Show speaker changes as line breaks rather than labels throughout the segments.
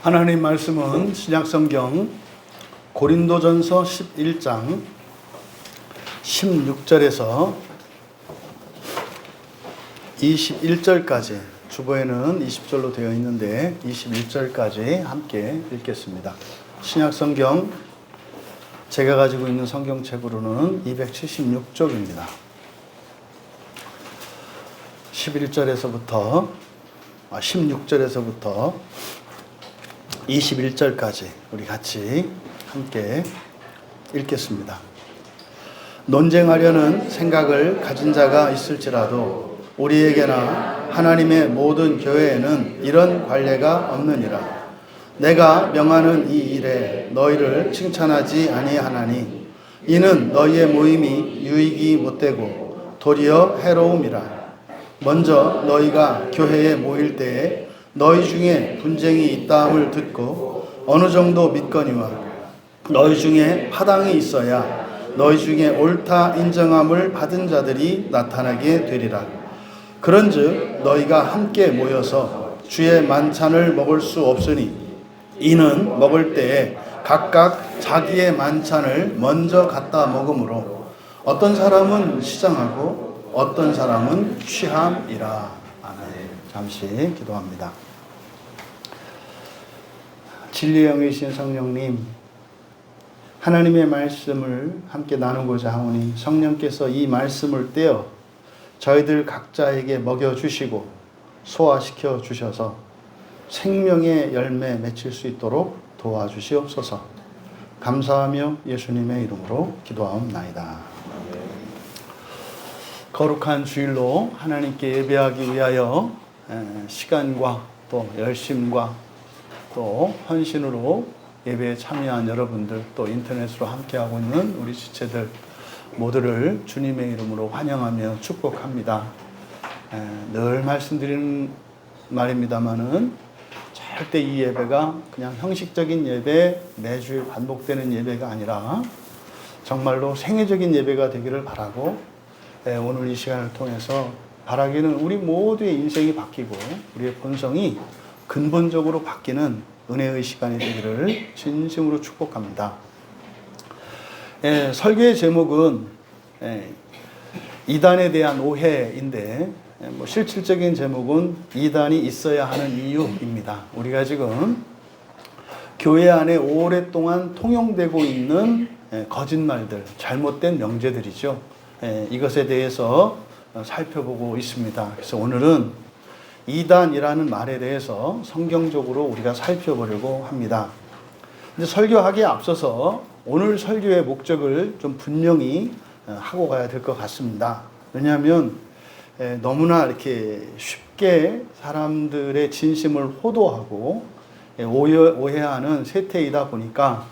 하나님 말씀은 신약성경 고린도전서 11장 16절에서 21절까지, 주보에는 20절로 되어 있는데 21절까지 함께 읽겠습니다. 신약성경 제가 가지고 있는 성경책으로는 276쪽입니다. 16절에서부터 21절까지 우리 같이 함께 읽겠습니다. 논쟁하려는 생각을 가진 자가 있을지라도 우리에게나 하나님의 모든 교회에는 이런 관례가 없느니라. 내가 명하는 이 일에 너희를 칭찬하지 아니하나니 이는 너희의 모임이 유익이 못되고 도리어 해로움이라. 먼저 너희가 교회에 모일 때에 너희 중에 분쟁이 있다함을 듣고 어느 정도 믿거니와 너희 중에 파당이 있어야 너희 중에 옳다 인정함을 받은 자들이 나타나게 되리라. 그런즉 너희가 함께 모여서 주의 만찬을 먹을 수 없으니 이는 먹을 때에 각각 자기의 만찬을 먼저 갖다 먹으므로 어떤 사람은 시장하고 어떤 사람은 취함이라. 아멘. 잠시 기도합니다. 진리의 영이신 성령님, 하나님의 말씀을 함께 나누고자 하오니 성령께서 이 말씀을 떼어 저희들 각자에게 먹여주시고 소화시켜 주셔서 생명의 열매 맺힐 수 있도록 도와주시옵소서. 감사하며 예수님의 이름으로 기도하옵나이다. 거룩한 주일로 하나님께 예배하기 위하여 시간과 또 열심과 또 헌신으로 예배에 참여한 여러분들, 또 인터넷으로 함께하고 있는 우리 지체들 모두를 주님의 이름으로 환영하며 축복합니다. 늘 말씀드리는 말입니다마는 절대 이 예배가 그냥 형식적인 예배, 매주 반복되는 예배가 아니라 정말로 생애적인 예배가 되기를 바라고, 오늘 이 시간을 통해서 바라기는 우리 모두의 인생이 바뀌고 우리의 본성이 근본적으로 바뀌는 은혜의 시간이 되기를 진심으로 축복합니다. 설교의 제목은 이단에 대한 오해인데, 실질적인 제목은 이단이 있어야 하는 이유입니다. 우리가 지금 교회 안에 오랫동안 통용되고 있는 거짓말들, 잘못된 명제들이죠. 이것에 대해서 살펴보고 있습니다. 그래서 오늘은 이단이라는 말에 대해서 성경적으로 우리가 살펴보려고 합니다. 근데 설교하기에 앞서서 오늘 설교의 목적을 좀 분명히 하고 가야 될 것 같습니다. 왜냐하면 너무나 이렇게 쉽게 사람들의 진심을 호도하고 오해하는 세태이다 보니까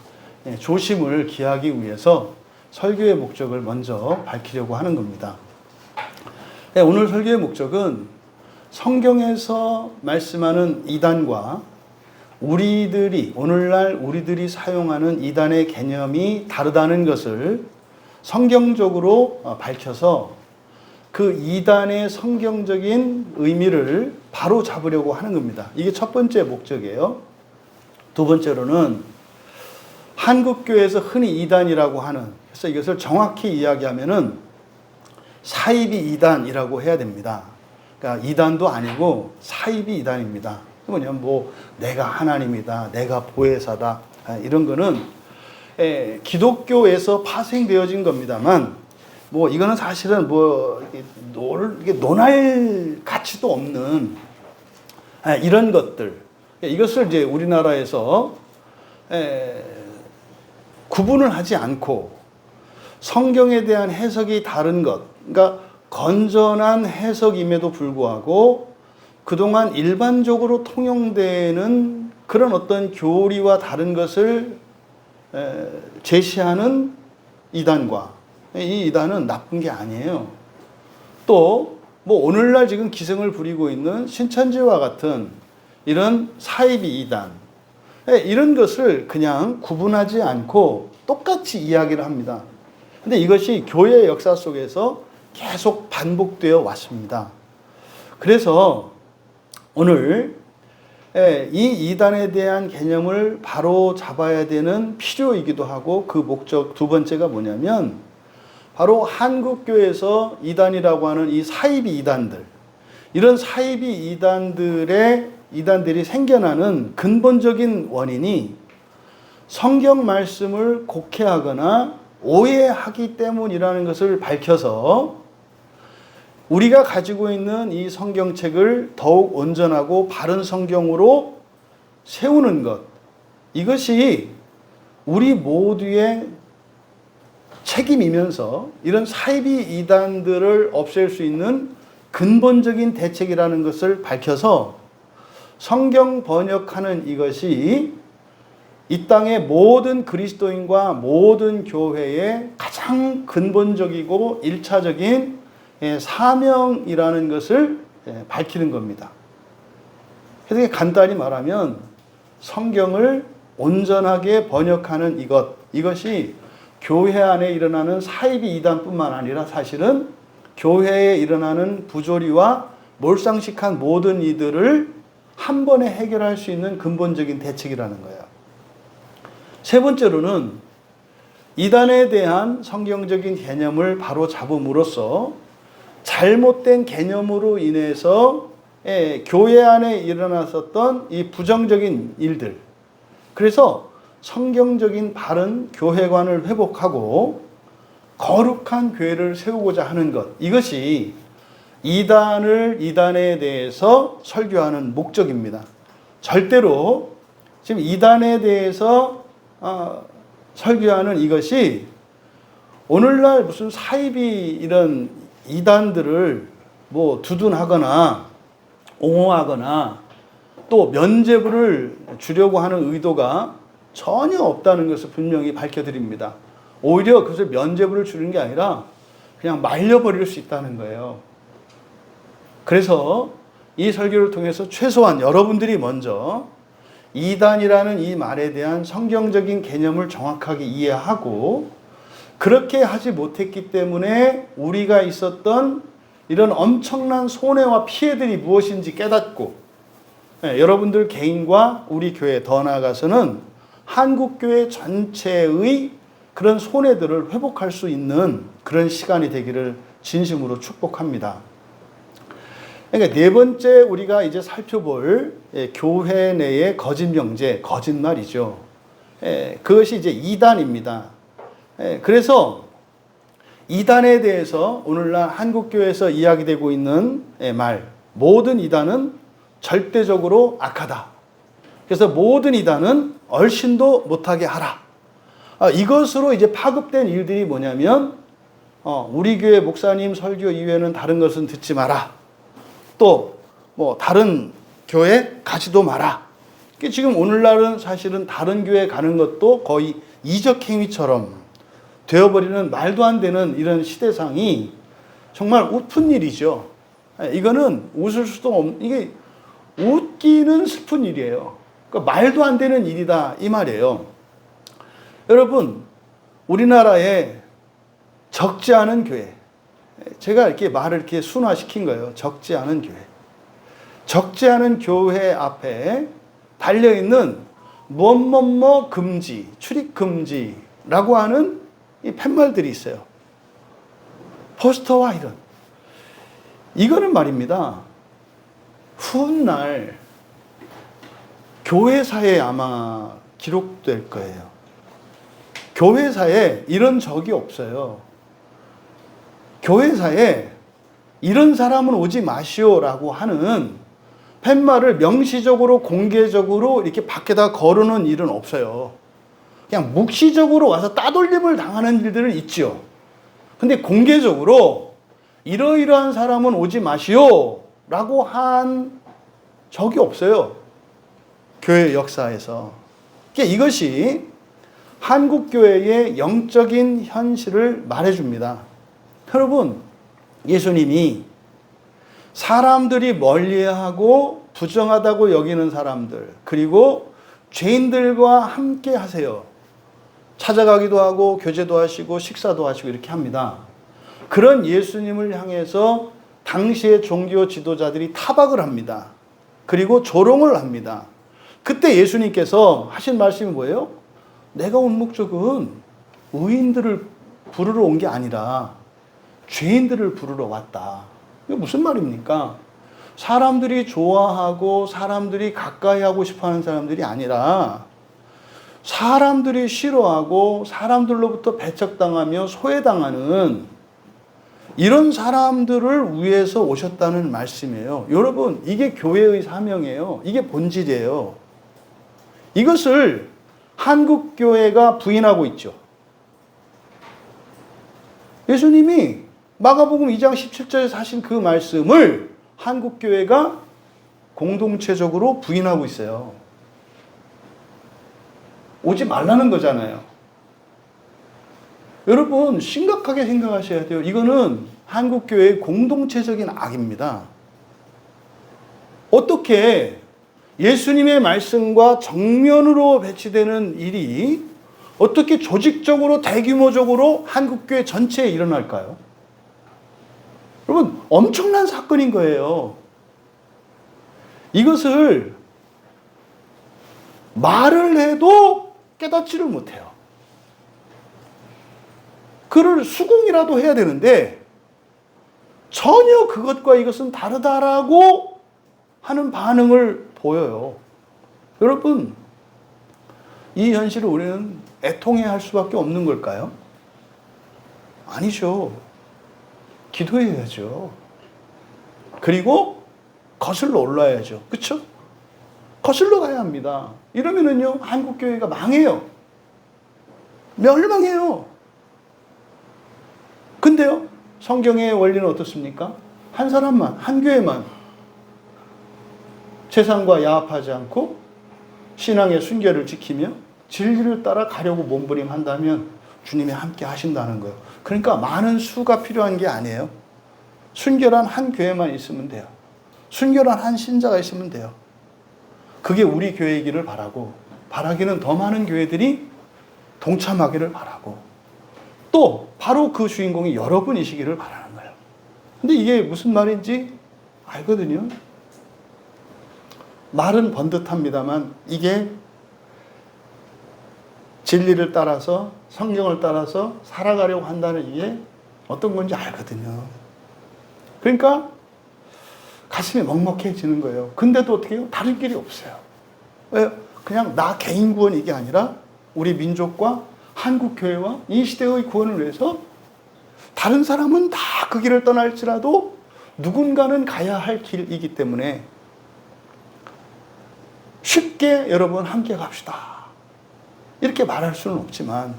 조심을 기하기 위해서 설교의 목적을 먼저 밝히려고 하는 겁니다. 오늘 설교의 목적은 성경에서 말씀하는 이단과 오늘날 우리들이 사용하는 이단의 개념이 다르다는 것을 성경적으로 밝혀서 그 이단의 성경적인 의미를 바로 잡으려고 하는 겁니다. 이게 첫 번째 목적이에요. 두 번째로는 한국교회에서 흔히 이단이라고 하는, 그래서 이것을 정확히 이야기하면은 사이비 이단이라고 해야 됩니다. 그러니까 이단도 아니고 사이비 이단입니다. 뭐냐면 내가 하나님이다, 내가 보혜사다, 이런 거는 기독교에서 파생되어진 겁니다만, 이거는 사실은 이게 논할 가치도 없는 이런 것들, 이것을 이제 우리나라에서 구분을 하지 않고 성경에 대한 해석이 다른 것, 그러니까 건전한 해석임에도 불구하고 그동안 일반적으로 통용되는 그런 어떤 교리와 다른 것을 제시하는 이단과, 이 이단은 나쁜 게 아니에요. 또 오늘날 지금 기승을 부리고 있는 신천지와 같은 이런 사이비 이단, 이런 것을 그냥 구분하지 않고 똑같이 이야기를 합니다. 근데 이것이 교회의 역사 속에서 계속 반복되어 왔습니다. 그래서 오늘 이 이단에 대한 개념을 바로 잡아야 되는 필요이기도 하고, 그 목적 두 번째가 뭐냐면 바로 한국교회에서 이단이라고 하는 이 사이비 이단들, 이런 사이비 이단들이 생겨나는 근본적인 원인이 성경 말씀을 곡해하거나 오해하기 때문이라는 것을 밝혀서 우리가 가지고 있는 이 성경책을 더욱 온전하고 바른 성경으로 세우는 것, 이것이 우리 모두의 책임이면서 이런 사이비 이단들을 없앨 수 있는 근본적인 대책이라는 것을 밝혀서 성경 번역하는 이것이 이 땅의 모든 그리스도인과 모든 교회의 가장 근본적이고 일차적인 사명이라는 것을 밝히는 겁니다. 그래서 간단히 말하면 성경을 온전하게 번역하는 이것이 교회 안에 일어나는 사이비 이단뿐만 아니라 사실은 교회에 일어나는 부조리와 몰상식한 모든 이들을 한 번에 해결할 수 있는 근본적인 대책이라는 거예요. 세 번째로는 이단에 대한 성경적인 개념을 바로 잡음으로써 잘못된 개념으로 인해서 교회 안에 일어났었던 이 부정적인 일들, 그래서 성경적인 바른 교회관을 회복하고 거룩한 교회를 세우고자 하는 것, 이것이 이단에 대해서 설교하는 목적입니다. 절대로 지금 이단에 대해서 설교하는 이것이 오늘날 무슨 사이비 이런 이단들을 뭐 두둔하거나 옹호하거나 또 면죄부를 주려고 하는 의도가 전혀 없다는 것을 분명히 밝혀드립니다. 오히려 그것을 면죄부를 주는 게 아니라 그냥 말려버릴 수 있다는 거예요. 그래서 이 설교를 통해서 최소한 여러분들이 먼저 이단이라는 이 말에 대한 성경적인 개념을 정확하게 이해하고, 그렇게 하지 못했기 때문에 우리가 있었던 이런 엄청난 손해와 피해들이 무엇인지 깨닫고, 여러분들 개인과 우리 교회, 더 나아가서는 한국교회 전체의 그런 손해들을 회복할 수 있는 그런 시간이 되기를 진심으로 축복합니다. 그러니까 네 번째 우리가 이제 살펴볼 교회 내의 거짓 명제, 거짓말이죠. 그것이 이제 이단입니다. 그래서 이단에 대해서 오늘날 한국교회에서 이야기되고 있는 말, 모든 이단은 절대적으로 악하다. 그래서 모든 이단은 얼씬도 못하게 하라. 이것으로 이제 파급된 일들이 뭐냐면 우리 교회 목사님 설교 이외에는 다른 것은 듣지 마라. 또 뭐 다른 교회 가지도 마라. 지금 오늘날은 사실은 다른 교회 가는 것도 거의 이적 행위처럼 되어버리는 말도 안 되는 이런 시대상이 정말 웃픈 일이죠. 이거는 웃을 수도 없는, 이게 웃기는 슬픈 일이에요. 그러니까 말도 안 되는 일이다 이 말이에요. 여러분, 우리나라에 적지 않은 교회, 제가 이렇게 말을 이렇게 순화시킨 거예요. 적지 않은 교회. 적지 않은 교회 앞에 달려있는 뭐뭐뭐 금지, 출입 금지라고 하는 이 팻말들이 있어요. 포스터와 이런. 이거는 말입니다. 훗날 교회사에 아마 기록될 거예요. 교회사에 이런 적이 없어요. 교회사에 이런 사람은 오지 마시오라고 하는 팻말을 명시적으로 공개적으로 이렇게 밖에다 거르는 일은 없어요. 그냥 묵시적으로 와서 따돌림을 당하는 일들은 있죠. 근데 공개적으로 이러이러한 사람은 오지 마시오라고 한 적이 없어요. 교회 역사에서. 그러니까 이것이 한국교회의 영적인 현실을 말해줍니다. 여러분, 예수님이 사람들이 멀리하고 부정하다고 여기는 사람들, 그리고 죄인들과 함께 하세요. 찾아가기도 하고 교제도 하시고 식사도 하시고 이렇게 합니다. 그런 예수님을 향해서 당시의 종교 지도자들이 타박을 합니다. 그리고 조롱을 합니다. 그때 예수님께서 하신 말씀이 뭐예요? 내가 온 목적은 의인들을 부르러 온 게 아니라 죄인들을 부르러 왔다. 이게 무슨 말입니까? 사람들이 좋아하고 사람들이 가까이 하고 싶어 하는 사람들이 아니라 사람들이 싫어하고 사람들로부터 배척당하며 소외당하는 이런 사람들을 위해서 오셨다는 말씀이에요. 여러분, 이게 교회의 사명이에요. 이게 본질이에요. 이것을 한국교회가 부인하고 있죠. 예수님이 마가복음 2장 17절에서 하신 그 말씀을 한국교회가 공동체적으로 부인하고 있어요. 오지 말라는 거잖아요. 여러분, 심각하게 생각하셔야 돼요. 이거는 한국교회의 공동체적인 악입니다. 어떻게 예수님의 말씀과 정면으로 배치되는 일이 어떻게 조직적으로 대규모적으로 한국교회 전체에 일어날까요? 여러분, 엄청난 사건인 거예요. 이것을 말을 해도 깨닫지를 못해요. 그를 수긍이라도 해야 되는데 전혀 그것과 이것은 다르다라고 하는 반응을 보여요. 여러분, 이 현실을 우리는 애통해야 할 수밖에 없는 걸까요? 아니죠. 기도해야죠. 그리고 거슬러 올라야죠. 그렇죠? 거슬러 가야 합니다. 이러면은요, 한국교회가 망해요. 멸망해요. 근데요, 성경의 원리는 어떻습니까? 한 사람만, 한 교회만 세상과 야합하지 않고 신앙의 순결을 지키며 진리를 따라 가려고 몸부림한다면 주님이 함께 하신다는 거예요. 그러니까 많은 수가 필요한 게 아니에요. 순결한 한 교회만 있으면 돼요. 순결한 한 신자가 있으면 돼요. 그게 우리 교회이기를 바라고, 바라기는 더 많은 교회들이 동참하기를 바라고, 또 바로 그 주인공이 여러분이시기를 바라는 거예요. 근데 이게 무슨 말인지 알거든요. 말은 번듯합니다만 이게 진리를 따라서 성경을 따라서 살아가려고 한다는 이게 어떤 건지 알거든요. 그러니까 가슴이 먹먹해지는 거예요. 근데도 어떻게 해요? 다른 길이 없어요. 왜요? 그냥 나 개인 구원 이게 아니라 우리 민족과 한국교회와 이 시대의 구원을 위해서 다른 사람은 다 그 길을 떠날지라도 누군가는 가야 할 길이기 때문에 쉽게 여러분 함께 갑시다 이렇게 말할 수는 없지만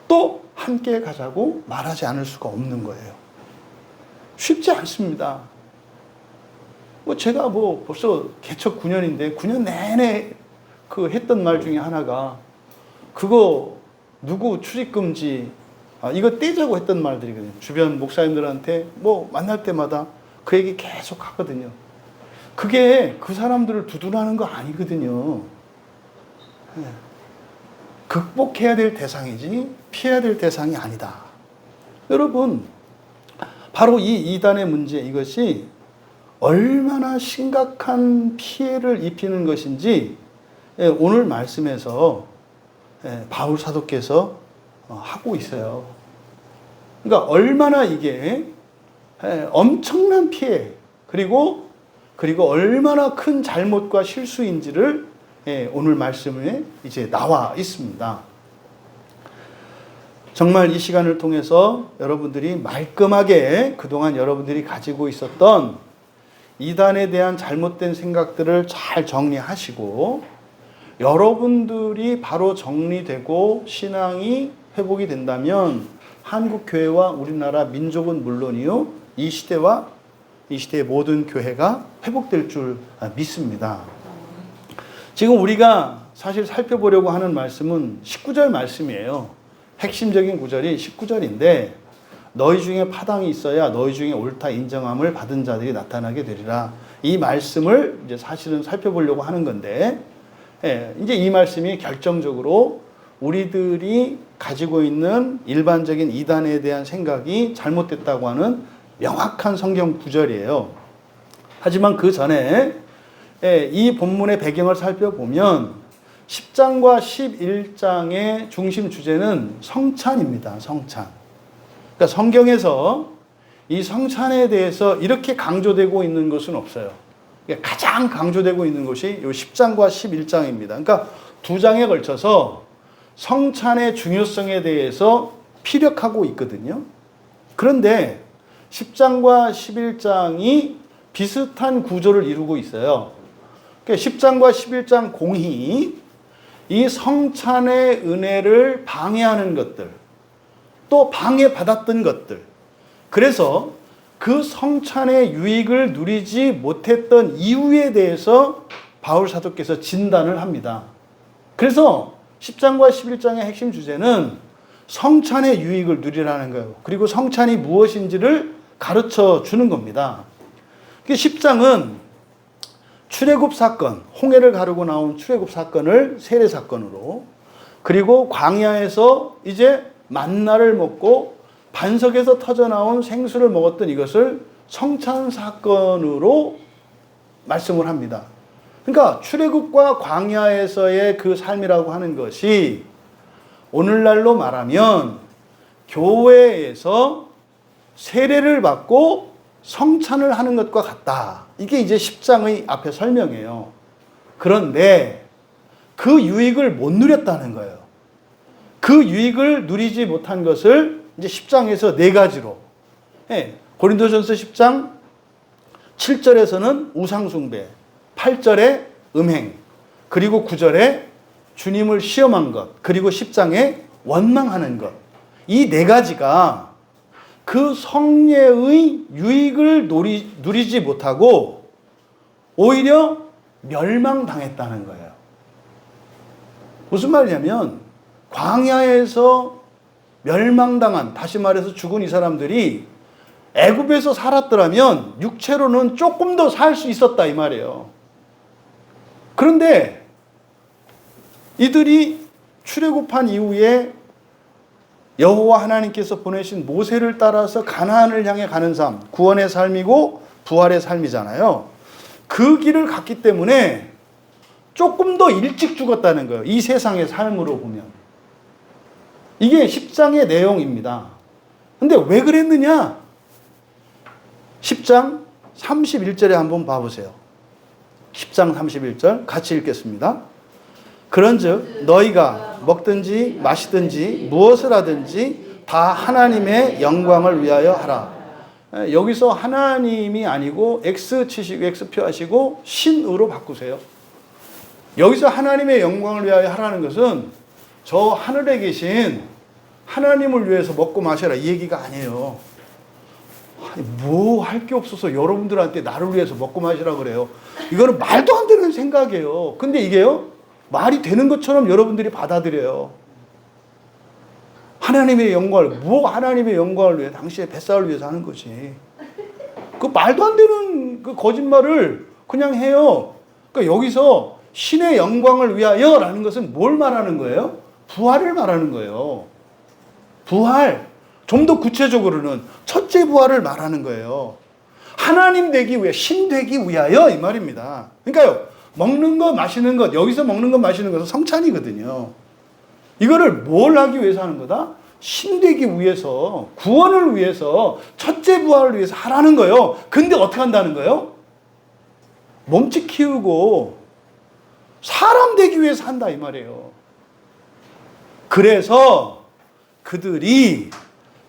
또 함께 가자고 말하지 않을 수가 없는 거예요. 쉽지 않습니다. 제가 벌써 개척 9년인데 9년 내내 그 했던 말 중에 하나가 그거 누구 출입금지 이거 떼자고 했던 말들이거든요. 주변 목사님들한테 만날 때마다 그 얘기 계속 하거든요. 그게 그 사람들을 두둔하는 거 아니거든요. 극복해야 될 대상이지 피해야 될 대상이 아니다. 여러분, 바로 이 이단의 문제, 이것이 얼마나 심각한 피해를 입히는 것인지 오늘 말씀에서 바울 사도께서 하고 있어요. 그러니까 얼마나 이게 엄청난 피해 그리고 얼마나 큰 잘못과 실수인지를 오늘 말씀에 이제 나와 있습니다. 정말 이 시간을 통해서 여러분들이 말끔하게 그동안 여러분들이 가지고 있었던 이단에 대한 잘못된 생각들을 잘 정리하시고 여러분들이 바로 정리되고 신앙이 회복이 된다면 한국교회와 우리나라 민족은 물론이요 이 시대의 모든 교회가 회복될 줄 믿습니다. 지금 우리가 사실 살펴보려고 하는 말씀은 19절 말씀이에요. 핵심적인 구절이 19절인데 너희 중에 파당이 있어야 너희 중에 옳다 인정함을 받은 자들이 나타나게 되리라. 이 말씀을 이제 사실은 살펴보려고 하는 건데 이제 이 말씀이 결정적으로 우리들이 가지고 있는 일반적인 이단에 대한 생각이 잘못됐다고 하는 명확한 성경 구절이에요. 하지만 그 전에 이 본문의 배경을 살펴보면 10장과 11장의 중심 주제는 성찬입니다. 성찬. 그러니까 성경에서 이 성찬에 대해서 이렇게 강조되고 있는 것은 없어요. 가장 강조되고 있는 것이 이 10장과 11장입니다. 그러니까 두 장에 걸쳐서 성찬의 중요성에 대해서 피력하고 있거든요. 그런데 10장과 11장이 비슷한 구조를 이루고 있어요. 그러니까 10장과 11장 공히 이 성찬의 은혜를 방해하는 것들, 또 방해받았던 것들, 그래서 그 성찬의 유익을 누리지 못했던 이유에 대해서 바울 사도께서 진단을 합니다. 그래서 10장과 11장의 핵심 주제는 성찬의 유익을 누리라는 거예요. 그리고 성찬이 무엇인지를 가르쳐 주는 겁니다. 10장은 출애굽 사건, 홍해를 가르고 나온 출애굽 사건을 세례 사건으로, 그리고 광야에서 이제 만나를 먹고 반석에서 터져나온 생수를 먹었던 이것을 성찬 사건으로 말씀을 합니다. 그러니까 출애굽과 광야에서의 그 삶이라고 하는 것이 오늘날로 말하면 교회에서 세례를 받고 성찬을 하는 것과 같다. 이게 이제 10장의 앞에 설명이에요. 그런데 그 유익을 못 누렸다는 거예요. 그 유익을 누리지 못한 것을 이제 10장에서 네 가지로. 고린도전서 10장 7절에서는 우상숭배, 8절에 음행, 그리고 9절에 주님을 시험한 것, 그리고 10장에 원망하는 것. 이 네 가지가 그 성례의 유익을 누리지 못하고 오히려 멸망당했다는 거예요. 무슨 말이냐면 광야에서 멸망당한, 다시 말해서 죽은 이 사람들이 애굽에서 살았더라면 육체로는 조금 더 살 수 있었다 이 말이에요. 그런데 이들이 출애굽한 이후에 여호와 하나님께서 보내신 모세를 따라서 가나안을 향해 가는 삶, 구원의 삶이고 부활의 삶이잖아요. 그 길을 갔기 때문에 조금 더 일찍 죽었다는 거예요. 이 세상의 삶으로 보면. 이게 10장의 내용입니다. 근데 왜 그랬느냐? 10장 31절에 한번 봐보세요. 10장 31절 같이 읽겠습니다. 그런즉 너희가 먹든지 마시든지 무엇을 하든지 다 하나님의 영광을 위하여 하라. 여기서 하나님이 아니고 X 치시고 X표 하시고 신으로 바꾸세요. 여기서 하나님의 영광을 위하여 하라는 것은 저 하늘에 계신 하나님을 위해서 먹고 마셔라 이 얘기가 아니에요. 뭐 할 게 없어서 여러분들한테 나를 위해서 먹고 마시라 그래요. 이거는 말도 안 되는 생각이에요. 근데 이게요, 말이 되는 것처럼 여러분들이 받아들여요. 하나님의 영광을, 하나님의 영광을 위해, 당신의 뱃살을 위해서 하는 거지. 그 말도 안 되는 그 거짓말을 그냥 해요. 그러니까 여기서 신의 영광을 위하여 라는 것은 뭘 말하는 거예요? 부활을 말하는 거예요. 부활. 좀 더 구체적으로는 첫째 부활을 말하는 거예요. 하나님 되기 위해, 신 되기 위하여 이 말입니다. 그러니까요, 먹는 것, 마시는 것, 여기서 먹는 것, 마시는 것은 성찬이거든요. 이거를 뭘 하기 위해서 하는 거다? 신 되기 위해서, 구원을 위해서, 첫째 부활을 위해서 하라는 거예요. 근데 어떻게 한다는 거예요? 몸집 키우고 사람 되기 위해서 한다 이 말이에요. 그래서 그들이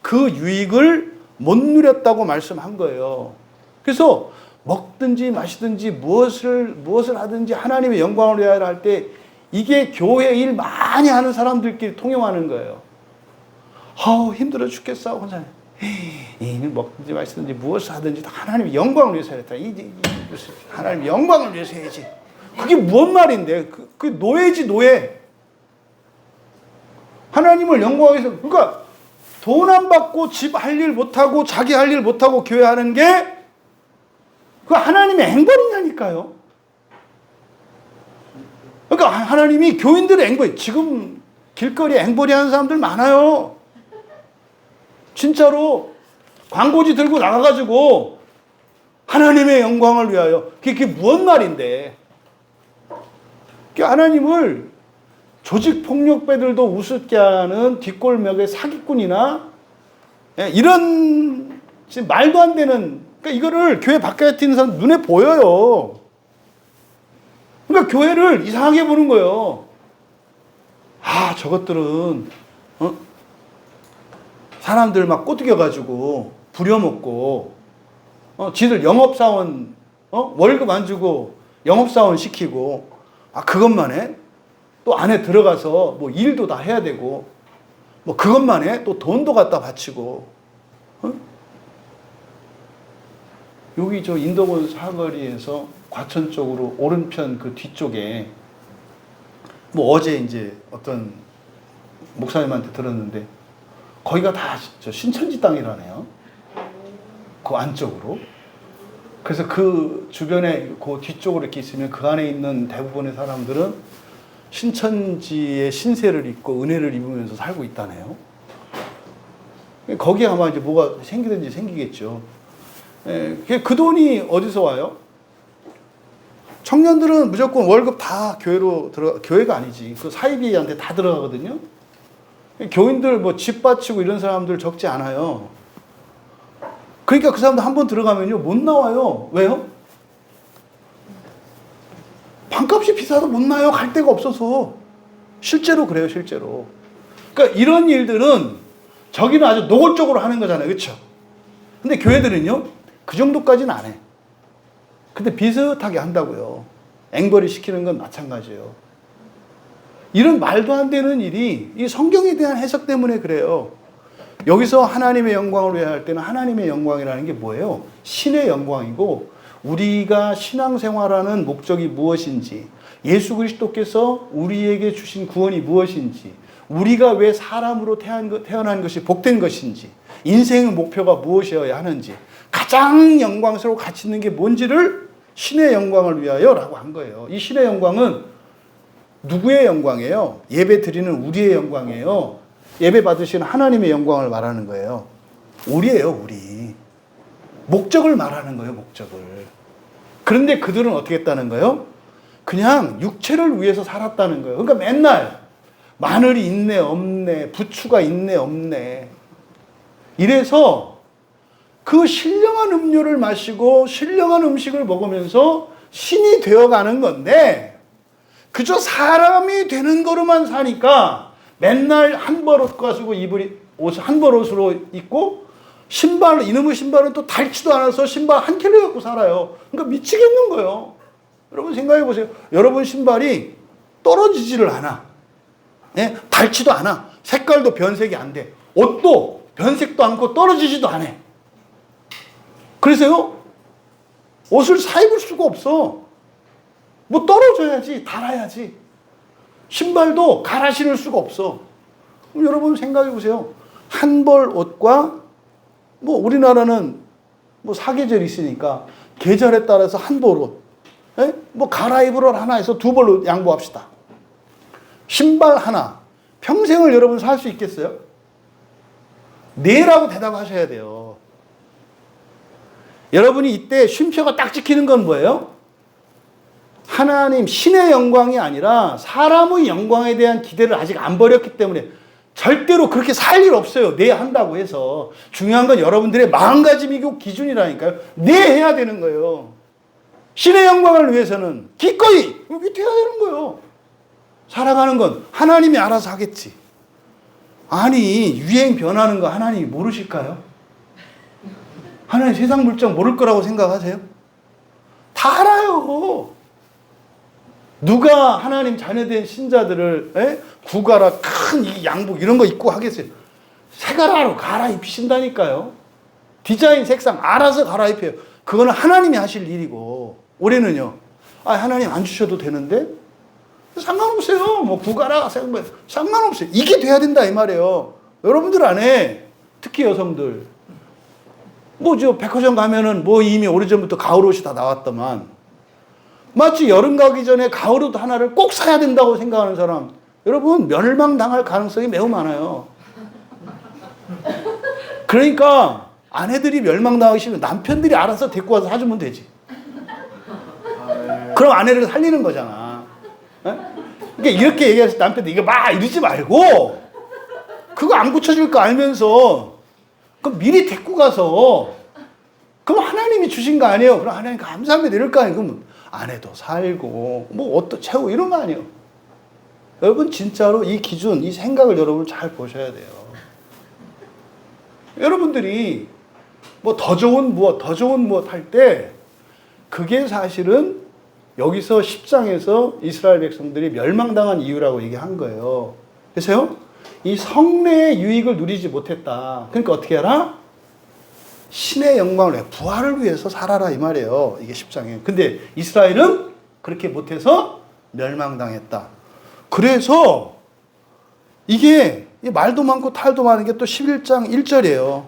그 유익을 못 누렸다고 말씀한 거예요. 그래서 먹든지 마시든지 무엇을 하든지 하나님의 영광을 위하여 할 때 이게 교회 일 많이 하는 사람들끼리 통용하는 거예요. 힘들어 죽겠어 혼자. 먹든지 마시든지 무엇을 하든지 다 하나님의 영광을 위해서 해야겠다. 하나님의 영광을 위해서 해야지. 그게 뭔 말인데? 그 노예지 노예. 하나님을 영광하기 위해서. 그러니까 돈 안 받고 집 할 일 못하고 자기 할 일 못하고 교회 하는 게 그 하나님의 앵벌이냐니까요. 그러니까 하나님이 교인들의 앵벌, 지금 길거리에 앵벌이 하는 사람들 많아요. 진짜로 광고지 들고 나가가지고 하나님의 영광을 위하여. 그게 무슨 말인데?
하나님을 조직폭력배들도 우습게 하는 뒷골목의 사기꾼이나 이런 지금 말도 안 되는, 그러니까 이거를 교회 바깥에 있는 사람 눈에 보여요. 그러니까 교회를 이상하게 보는 거예요. 아, 저것들은 사람들 막 꼬드겨가지고 부려먹고 지들 영업사원 월급 안 주고 영업사원 시키고, 아, 그것만 해? 또 안에 들어가서 뭐 일도 다 해야 되고, 뭐 그것만 해? 또 돈도 갖다 바치고. 여기 저 인도권 사거리에서 과천 쪽으로 오른편 그 뒤쪽에 뭐 어제 이제 어떤 목사님한테 들었는데 거기가 다 저 신천지 땅이라네요. 그 안쪽으로. 그래서 그 주변에 그 뒤쪽으로 이렇게 있으면 그 안에 있는 대부분의 사람들은 신천지의 신세를 입고 은혜를 입으면서 살고 있다네요. 거기에 아마 이제 뭐가 생기든지 생기겠죠. 그 돈이 어디서 와요? 청년들은 무조건 월급 다 교회로 교회가 아니지. 그 사이비한테 다 들어가거든요. 교인들 뭐 집 바치고 이런 사람들 적지 않아요. 그러니까 그 사람들 한번 들어가면요, 못 나와요. 왜요? 방값이 비싸서 못 나요. 갈 데가 없어서. 실제로 그래요, 실제로. 그러니까 이런 일들은 저기는 아주 노골적으로 하는 거잖아요. 그렇죠? 근데 교회들은요, 그 정도까지는 안 해. 근데 비슷하게 한다고요. 앵벌이 시키는 건 마찬가지예요. 이런 말도 안 되는 일이 이 성경에 대한 해석 때문에 그래요. 여기서 하나님의 영광을 위해 할 때는 하나님의 영광이라는 게 뭐예요? 신의 영광이고, 우리가 신앙생활하는 목적이 무엇인지, 예수 그리스도께서 우리에게 주신 구원이 무엇인지, 우리가 왜 사람으로 태어난 것이 복된 것인지, 인생의 목표가 무엇이어야 하는지, 가장 영광스러워 가치 있는 게 뭔지를 신의 영광을 위하여 라고 한 거예요. 이 신의 영광은 누구의 영광이에요? 예배 드리는 우리의 영광이에요. 예배 받으시는 하나님의 영광을 말하는 거예요. 우리예요, 우리. 목적을 말하는 거예요, 목적을. 그런데 그들은 어떻게 했다는 거예요? 그냥 육체를 위해서 살았다는 거예요. 그러니까 맨날 마늘이 있네, 없네, 부추가 있네, 없네. 이래서 그 신령한 음료를 마시고 신령한 음식을 먹으면서 신이 되어가는 건데, 그저 사람이 되는 거로만 사니까 맨날 한 벌 옷 가지고 옷을 한 벌 옷으로 입고, 이놈의 신발은 또 닳지도 않아서 신발 한 켤레 갖고 살아요. 그러니까 미치겠는 거예요. 여러분 생각해 보세요. 여러분 신발이 떨어지지를 않아. 예? 닳지도 않아. 색깔도 변색이 안 돼. 옷도 변색도 않고 떨어지지도 않아. 그래서요, 옷을 사 입을 수가 없어. 뭐 떨어져야지, 닳아야지. 신발도 갈아 신을 수가 없어. 그럼 여러분 생각해 보세요. 한 벌 옷과, 뭐 우리나라는 뭐 사계절이 있으니까 계절에 따라서 한 벌 옷, 뭐 갈아입을 옷 하나 해서 두 벌로 양보합시다. 신발 하나 평생을 여러분 살 수 있겠어요? 네라고 대답하셔야 돼요. 여러분이 이때 쉼표가 딱 찍히는 건 뭐예요? 하나님 신의 영광이 아니라 사람의 영광에 대한 기대를 아직 안 버렸기 때문에 절대로 그렇게 살 일 없어요. 네 한다고 해서. 중요한 건 여러분들의 마음가짐이고 기준이라니까요. 네 해야 되는 거예요. 신의 영광을 위해서는 기꺼이 밑에 해야 되는 거예요. 살아가는 건 하나님이 알아서 하겠지. 아니, 유행 변하는 거 하나님이 모르실까요? 하나님 세상 물정 모를 거라고 생각하세요? 다 알아요. 누가 하나님 자녀된 신자들을 구가라 큰 이 양복 이런 거 입고 하겠어요? 색깔로 갈아입히신다니까요. 디자인 색상 알아서 갈아입혀요. 그거는 하나님이 하실 일이고, 올해는요, 하나님 안 주셔도 되는데 상관없어요. 뭐 구가라 상관없어요. 이게 돼야 된다 이 말이에요. 여러분들 안에 특히 여성들 뭐 저 백화점 가면은 뭐 이미 오래전부터 가을 옷이 다 나왔더만, 마치 여름 가기 전에 가을 옷 하나를 꼭 사야 된다고 생각하는 사람, 여러분 멸망당할 가능성이 매우 많아요. 그러니까 아내들이 멸망당하기 싫으면 남편들이 알아서 데리고 와서 사주면 되지. 그럼 아내를 살리는 거잖아. 그러니까 이렇게 얘기해서 남편한테 이거 막 이러지 말고 그거 안 고쳐줄 거 알면서 그럼 미리 데리고 가서 그럼 하나님이 주신 거 아니에요? 그럼 하나님 감사합니다 이럴 거 아니에요? 그럼 아내도 살고 뭐 옷도 채우고 이런 거 아니에요? 여러분 진짜로 이 기준, 이 생각을 여러분 잘 보셔야 돼요. 여러분들이 뭐 더 좋은 무엇 할 때 그게 사실은 여기서 10장에서 이스라엘 백성들이 멸망당한 이유라고 얘기한 거예요. 그래서요, 이 성례의 유익을 누리지 못했다. 그러니까 어떻게 해라? 신의 영광을 위해 부활을 위해서 살아라 이 말이에요. 이게 10장에. 근데 이스라엘은 그렇게 못해서 멸망당했다. 그래서 이게 말도 많고 탈도 많은 게 또 11장 1절이에요.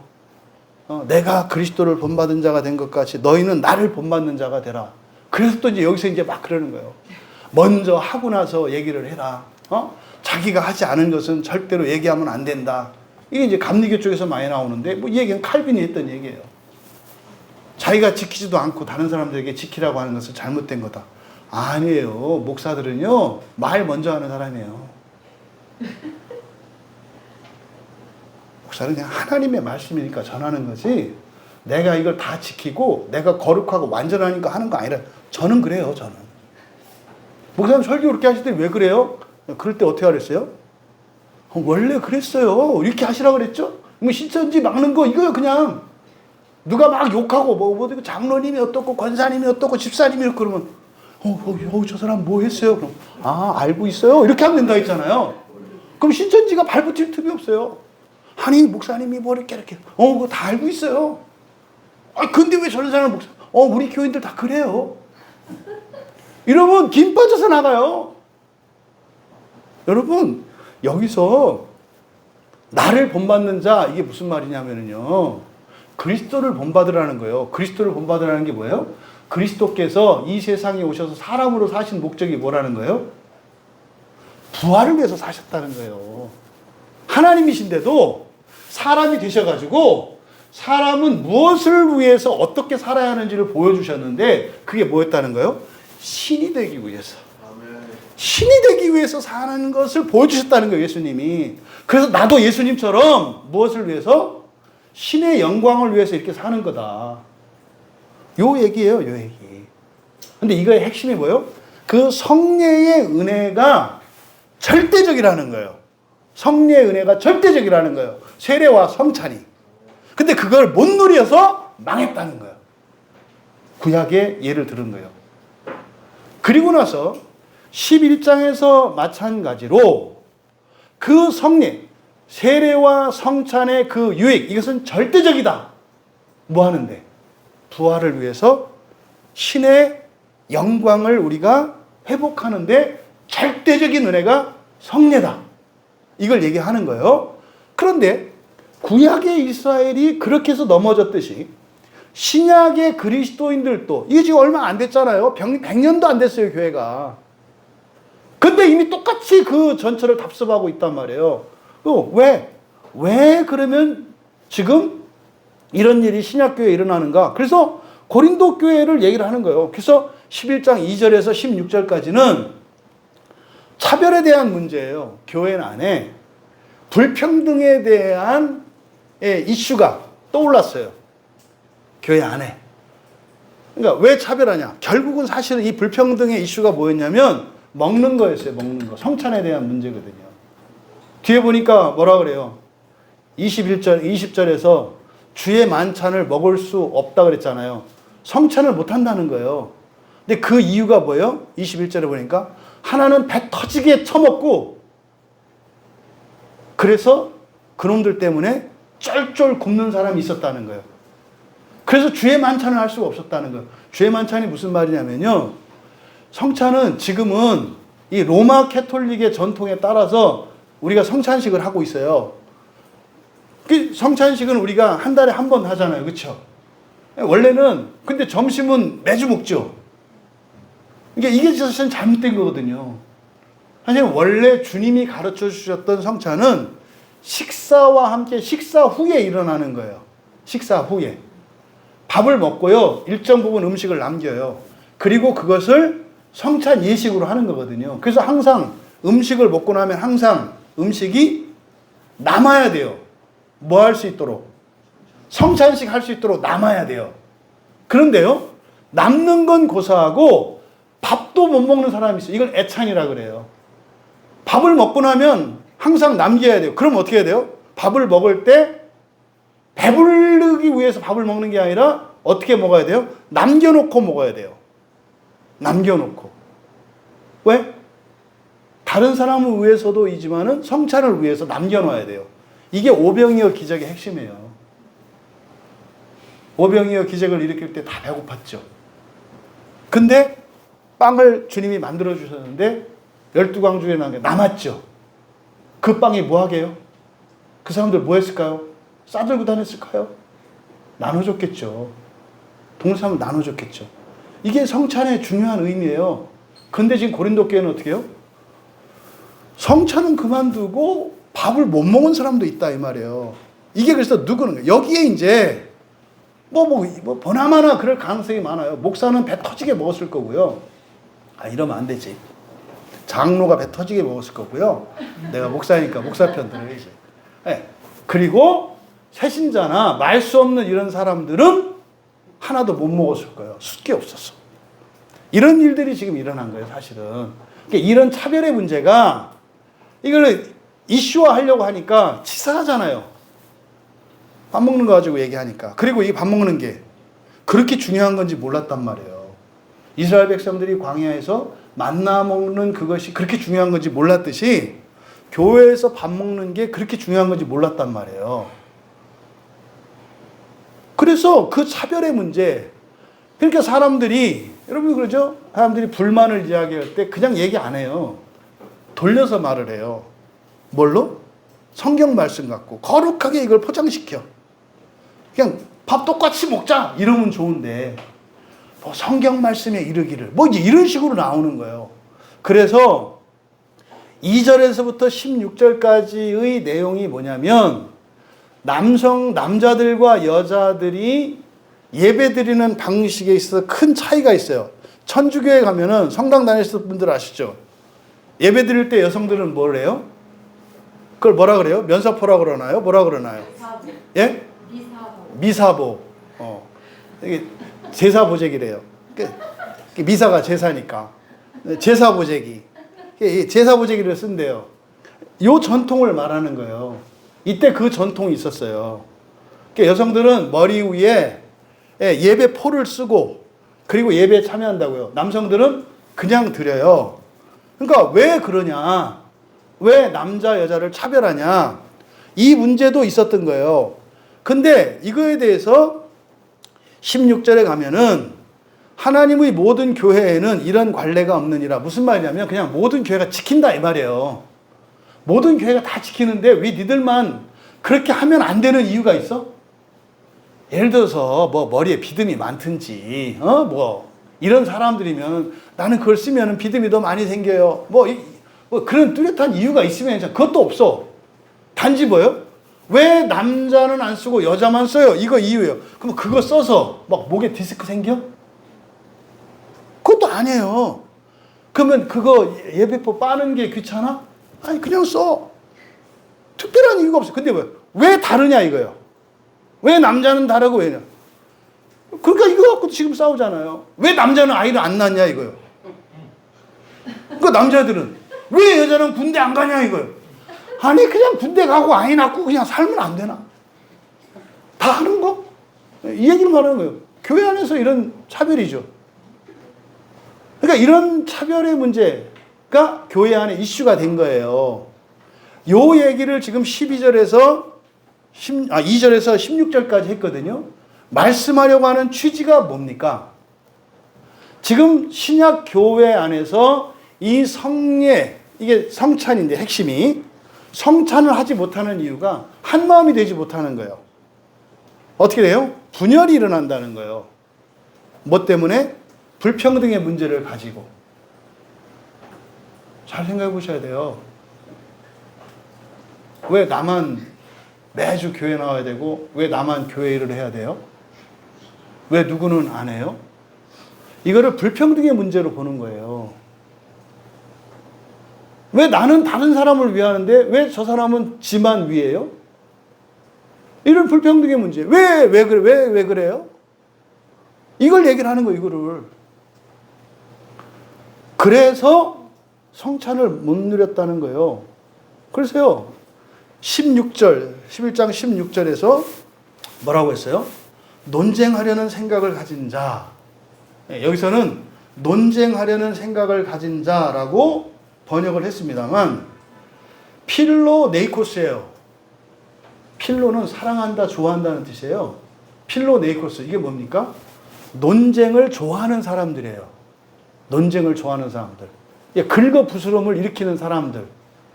내가 그리스도를 본받은 자가 된 것 같이 너희는 나를 본받는 자가 되라. 그래서 또 이제 여기서 이제 막 그러는 거예요. 먼저 하고 나서 얘기를 해라. 자기가 하지 않은 것은 절대로 얘기하면 안 된다. 이게 이제 감리교 쪽에서 많이 나오는데 뭐 이 얘기는 칼빈이 했던 얘기예요. 자기가 지키지도 않고 다른 사람들에게 지키라고 하는 것은 잘못된 거다. 아니에요. 목사들은요, 말 먼저 하는 사람이에요. 목사는 그냥 하나님의 말씀이니까 전하는 거지, 내가 이걸 다 지키고 내가 거룩하고 완전하니까 하는 거 아니라, 저는 그래요, 저는. 목사님 설교 그렇게 하실 때 왜 그래요? 그럴 때 어떻게 하랬어요? 원래 그랬어요. 이렇게 하시라고 그랬죠? 뭐 신천지 막는 거 이거요, 그냥. 누가 막 욕하고, 뭐 장로님이 어떻고, 권사님이 어떻고, 집사님이 어떻고, 그러면, 저 사람 뭐 했어요? 그럼, 알고 있어요? 이렇게 하면 된다 했잖아요. 그럼 신천지가 발붙일 틈이 없어요. 아니, 목사님이 뭐 이렇게, 그거 다 알고 있어요. 근데 왜 저런 사람 목사, 우리 교인들 다 그래요. 이러면 김 빠져서 나가요. 여러분, 여기서 나를 본받는 자, 이게 무슨 말이냐면요, 그리스도를 본받으라는 거예요. 그리스도를 본받으라는 게 뭐예요? 그리스도께서 이 세상에 오셔서 사람으로 사신 목적이 뭐라는 거예요? 부활을 위해서 사셨다는 거예요. 하나님이신데도 사람이 되셔가지고 사람은 무엇을 위해서 어떻게 살아야 하는지를 보여주셨는데, 그게 뭐였다는 거예요? 신이 되기 위해서. 신이 되기 위해서 사는 것을 보여주셨다는 거예요, 예수님이. 그래서 나도 예수님처럼 무엇을 위해서? 신의 영광을 위해서 이렇게 사는 거다. 요 얘기예요, 요 얘기. 근데 이거의 핵심이 뭐예요? 그 성례의 은혜가 절대적이라는 거예요. 성례의 은혜가 절대적이라는 거예요. 세례와 성찬이. 근데 그걸 못 누려서 망했다는 거예요. 구약의 예를 들은 거예요. 그리고 나서 11장에서 마찬가지로 그 성례, 세례와 성찬의 그 유익, 이것은 절대적이다. 뭐 하는데? 부활을 위해서 신의 영광을 우리가 회복하는데 절대적인 은혜가 성례다. 이걸 얘기하는 거예요. 그런데 구약의 이스라엘이 그렇게 해서 넘어졌듯이 신약의 그리스도인들도, 이게 지금 얼마 안 됐잖아요. 100년도 안 됐어요, 교회가. 근데 이미 똑같이 그 전철을 답습하고 있단 말이에요. 왜 그러면 지금 이런 일이 신약교회에 일어나는가? 그래서 고린도 교회를 얘기를 하는 거예요. 그래서 11장 2절에서 16절까지는 차별에 대한 문제예요. 교회 안에 불평등에 대한 이슈가 떠올랐어요. 교회 안에. 그러니까 왜 차별하냐? 결국은 사실은 이 불평등의 이슈가 뭐였냐면 먹는 거였어요. 먹는 거. 성찬에 대한 문제거든요. 뒤에 보니까 뭐라 그래요? 20절에서 주의 만찬을 먹을 수 없다 그랬잖아요. 성찬을 못 한다는 거예요. 근데 그 이유가 뭐예요? 21절에 보니까 하나는 배 터지게 처먹고, 그래서 그놈들 때문에 쩔쩔 굶는 사람이 있었다는 거예요. 그래서 주의 만찬을 할 수가 없었다는 거예요. 주의 만찬이 무슨 말이냐면요, 성찬은 지금은 이 로마 캐톨릭의 전통에 따라서 우리가 성찬식을 하고 있어요. 그 성찬식은 우리가 한 달에 한 번 하잖아요. 그렇죠? 원래는, 근데 점심은 매주 먹죠. 이게 사실은 잘못된 거거든요. 사실 원래 주님이 가르쳐 주셨던 성찬은 식사와 함께 식사 후에 일어나는 거예요. 식사 후에. 밥을 먹고요, 일정 부분 음식을 남겨요. 그리고 그것을 성찬 예식으로 하는 거거든요. 그래서 항상 음식을 먹고 나면 항상 음식이 남아야 돼요. 뭐 할 수 있도록? 성찬식 할 수 있도록 남아야 돼요. 그런데요, 남는 건 고사하고 밥도 못 먹는 사람이 있어요. 이걸 애찬이라 그래요. 밥을 먹고 나면 항상 남겨야 돼요. 그럼 어떻게 해야 돼요? 밥을 먹을 때 배부르기 위해서 밥을 먹는 게 아니라 어떻게 먹어야 돼요? 남겨놓고 먹어야 돼요. 남겨놓고. 왜? 다른 사람을 위해서도이지만은 성찬을 위해서 남겨놔야 돼요. 이게 오병이어 기적의 핵심이에요. 오병이어 기적을 일으킬 때 다 배고팠죠. 근데 빵을 주님이 만들어 주셨는데 12광 중에 남았죠. 그 빵이 뭐 하게요? 그 사람들 뭐 했을까요? 싸들고 다녔을까요? 나눠줬겠죠. 동사람은 나눠줬겠죠. 이게 성찬의 중요한 의미예요. 근데 지금 고린도 교회는 어떻게 해요? 성찬은 그만두고 밥을 못 먹은 사람도 있다 이 말이에요. 이게 그래서 누구는 거예요? 여기에 이제 뭐 보나마나 그럴 가능성이 많아요. 목사는 배 터지게 먹었을 거고요. 아, 이러면 안 되지. 장로가 배 터지게 먹었을 거고요. 내가 목사니까 목사 편 들어야지. 네. 그리고 새신자나 말 수 없는 이런 사람들은 하나도 못 먹었을 거예요. 숫게 없었어. 이런 일들이 지금 일어난 거예요, 사실은. 그러니까 이런 차별의 문제가 이걸 이슈화 하려고 하니까 치사하잖아요. 밥 먹는 거 가지고 얘기하니까. 그리고 이 밥 먹는 게 그렇게 중요한 건지 몰랐단 말이에요. 이스라엘 백성들이 광야에서 만나 먹는 그것이 그렇게 중요한 건지 몰랐듯이 교회에서 밥 먹는 게 그렇게 중요한 건지 몰랐단 말이에요. 그래서 그 차별의 문제, 그러니까 사람들이, 여러분 그러죠? 사람들이 불만을 이야기할 때 그냥 얘기 안 해요. 돌려서 말을 해요. 뭘로? 성경 말씀 갖고 거룩하게 이걸 포장시켜. 그냥 밥 똑같이 먹자 이러면 좋은데 뭐 성경 말씀에 이르기를 뭐 이제 이런 식으로 나오는 거예요. 그래서 2절에서부터 16절까지의 내용이 뭐냐면 남자들과 여자들이 예배드리는 방식에 있어서 큰 차이가 있어요. 천주교에 가면은 성당 다니시는 분들 아시죠? 예배드릴 때 여성들은 뭘 해요? 그걸 뭐라 그래요? 면사포라 그러나요? 뭐라 그러나요?
미사보.
예?
미사보.
미사보. 이게 제사보제기래요. 미사가 제사니까. 제사보제기. 제사보제기를 쓴대요. 요 전통을 말하는 거예요. 이때 그 전통이 있었어요. 여성들은 머리 위에 예배포를 쓰고 그리고 예배에 참여한다고요. 남성들은 그냥 드려요. 그러니까 왜 그러냐? 왜 남자 여자를 차별하냐? 이 문제도 있었던 거예요. 근데 이거에 대해서 16절에 가면은 하나님의 모든 교회에는 이런 관례가 없느니라. 무슨 말이냐면 그냥 모든 교회가 지킨다 이 말이에요. 모든 교회가 다 지키는데 왜 니들만 그렇게 하면 안 되는 이유가 있어? 예를 들어서 뭐 머리에 비듬이 많든지 뭐 이런 사람들이면 나는 그걸 쓰면 비듬이 더 많이 생겨요. 뭐 그런 뚜렷한 이유가 있으면 그것도 없어. 단지 뭐예요? 왜 남자는 안 쓰고 여자만 써요? 이거 이유예요. 그럼 그거 써서 막 목에 디스크 생겨? 그것도 아니에요. 그러면 그거 예배포 빠는 게 귀찮아? 아니 그냥 써. 특별한 이유가 없어. 근데 왜 다르냐 이거예요. 왜 남자는 다르고 왜냐? 그러니까 이거 갖고 지금 싸우잖아요. 왜 남자는 아이를 안 낳냐 이거예요. 그러니까 남자들은 왜 여자는 군대 안 가냐 이거예요. 아니 그냥 군대 가고 아이 낳고 그냥 살면 안 되나? 다 하는 거? 이 얘기를 말하는 거예요. 교회 안에서 이런 차별이죠. 그러니까 이런 차별의 문제가 교회 안에 이슈가 된 거예요. 요 얘기를 지금 2절에서 16절까지 했거든요. 말씀하려고 하는 취지가 뭡니까? 지금 신약 교회 안에서 이 성례, 이게 성찬인데 핵심이 성찬을 하지 못하는 이유가 한 마음이 되지 못하는 거예요. 어떻게 돼요? 분열이 일어난다는 거예요. 뭐 때문에? 불평등의 문제를 가지고. 잘 생각해 보셔야 돼요. 왜 나만 매주 교회 나와야 되고 왜 나만 교회 일을 해야 돼요? 왜 누구는 안 해요? 이거를 불평등의 문제로 보는 거예요. 왜 나는 다른 사람을 위하는데 왜 저 사람은 지만 위해요? 이런 불평등의 문제. 왜 그래요? 이걸 얘기를 하는 거예요, 이거를. 그래서 성찬을 못 누렸다는 거예요. 그래서요, 11장 16절에서 뭐라고 했어요? 논쟁하려는 생각을 가진 자. 여기서는 논쟁하려는 생각을 가진 자라고 번역을 했습니다만, 필로네이코스예요. 필로는 사랑한다, 좋아한다는 뜻이에요. 필로네이코스. 이게 뭡니까? 논쟁을 좋아하는 사람들이에요. 논쟁을 좋아하는 사람들. 긁어 부스럼을 일으키는 사람들.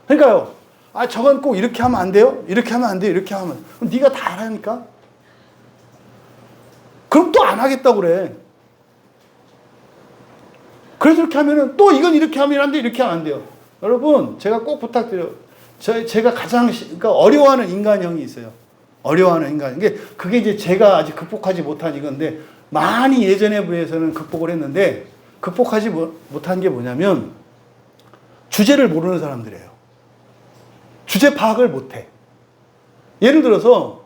그러니까요. 아, 저건 꼭 이렇게 하면 안 돼요? 이렇게 하면 안 돼요? 이렇게 하면. 그럼 네가 다 하라니까? 그럼 또 안 하겠다고 그래. 그래서 이렇게 하면은 또 이건 이렇게 하면 안 돼, 이렇게 하면 안 돼요. 여러분, 제가 꼭 부탁드려요. 제가 가장 그러니까 어려워하는 인간형이 있어요. 어려워하는 인간. 그게 이제 제가 아직 극복하지 못한 이건데, 많이 예전에 비해서는 극복을 했는데, 극복하지 못한 게 뭐냐면, 주제를 모르는 사람들이에요. 주제 파악을 못해. 예를 들어서,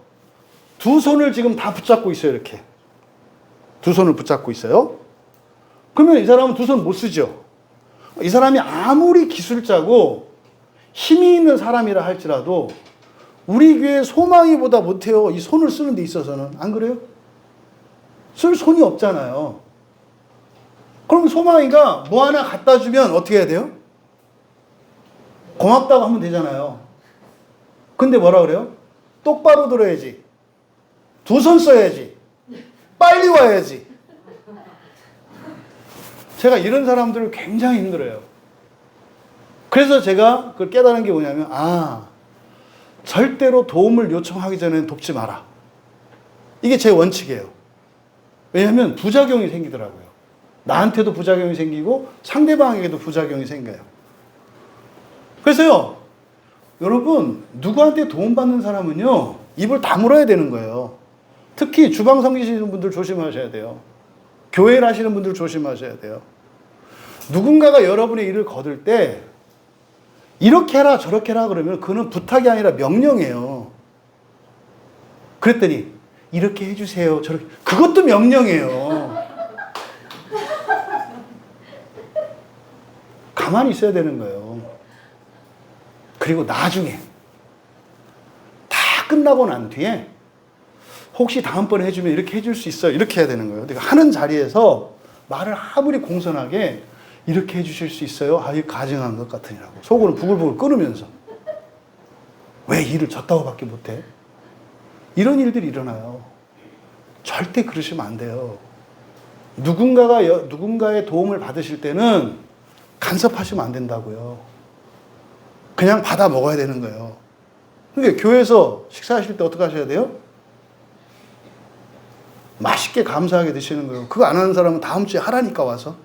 두 손을 지금 다 붙잡고 있어요, 이렇게. 두 손을 붙잡고 있어요. 그러면 이 사람은 두 손 못 쓰죠. 이 사람이 아무리 기술자고 힘이 있는 사람이라 할지라도 우리 교회 소망이보다 못해요. 이 손을 쓰는 데 있어서는. 안 그래요? 쓸 손이 없잖아요. 그럼 소망이가 뭐 하나 갖다 주면 어떻게 해야 돼요? 고맙다고 하면 되잖아요. 근데 뭐라 그래요? 똑바로 들어야지. 두 손 써야지. 빨리 와야지. 제가 이런 사람들을 굉장히 힘들어요. 그래서 제가 그걸 깨달은 게 뭐냐면, 절대로 도움을 요청하기 전에는 돕지 마라. 이게 제 원칙이에요. 왜냐하면 부작용이 생기더라고요. 나한테도 부작용이 생기고 상대방에게도 부작용이 생겨요. 그래서요, 여러분, 누구한테 도움받는 사람은요, 입을 다물어야 되는 거예요. 특히 주방 섬기시는 분들 조심하셔야 돼요. 교회를 하시는 분들 조심하셔야 돼요. 누군가가 여러분의 일을 거둘 때 이렇게 해라 저렇게 해라 그러면 그는 부탁이 아니라 명령이에요. 그랬더니 이렇게 해주세요 저렇게, 그것도 명령이에요. 가만히 있어야 되는 거예요. 그리고 나중에 다 끝나고 난 뒤에 혹시 다음번에 해주면 이렇게 해줄 수 있어요, 이렇게 해야 되는 거예요. 내가 하는 자리에서 말을 아무리 공손하게 이렇게 해주실 수 있어요? 아유, 가증한 것 같으니라고 속으로 부글부글 끓으면서 왜 일을 졌다고밖에 못해? 이런 일들이 일어나요. 절대 그러시면 안 돼요. 누군가의 도움을 받으실 때는 간섭하시면 안 된다고요. 그냥 받아 먹어야 되는 거예요. 그러니까 교회에서 식사하실 때 어떻게 하셔야 돼요? 맛있게 감사하게 드시는 거예요. 그거 안 하는 사람은 다음 주에 하라니까 와서.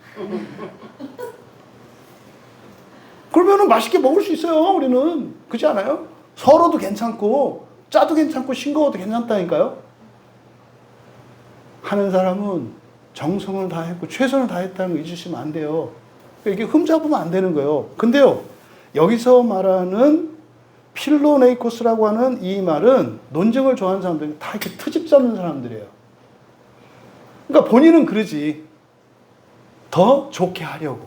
그러면은 맛있게 먹을 수 있어요, 우리는. 그렇지 않아요? 서로도 괜찮고, 짜도 괜찮고, 싱거워도 괜찮다니까요? 하는 사람은 정성을 다했고, 최선을 다했다는 거 잊으시면 안 돼요. 이게 흠잡으면 안 되는 거예요. 근데요, 여기서 말하는 필로네이코스라고 하는 이 말은 논쟁을 좋아하는 사람들, 다 이렇게 트집 잡는 사람들이에요. 그러니까 본인은 그러지. 더 좋게 하려고.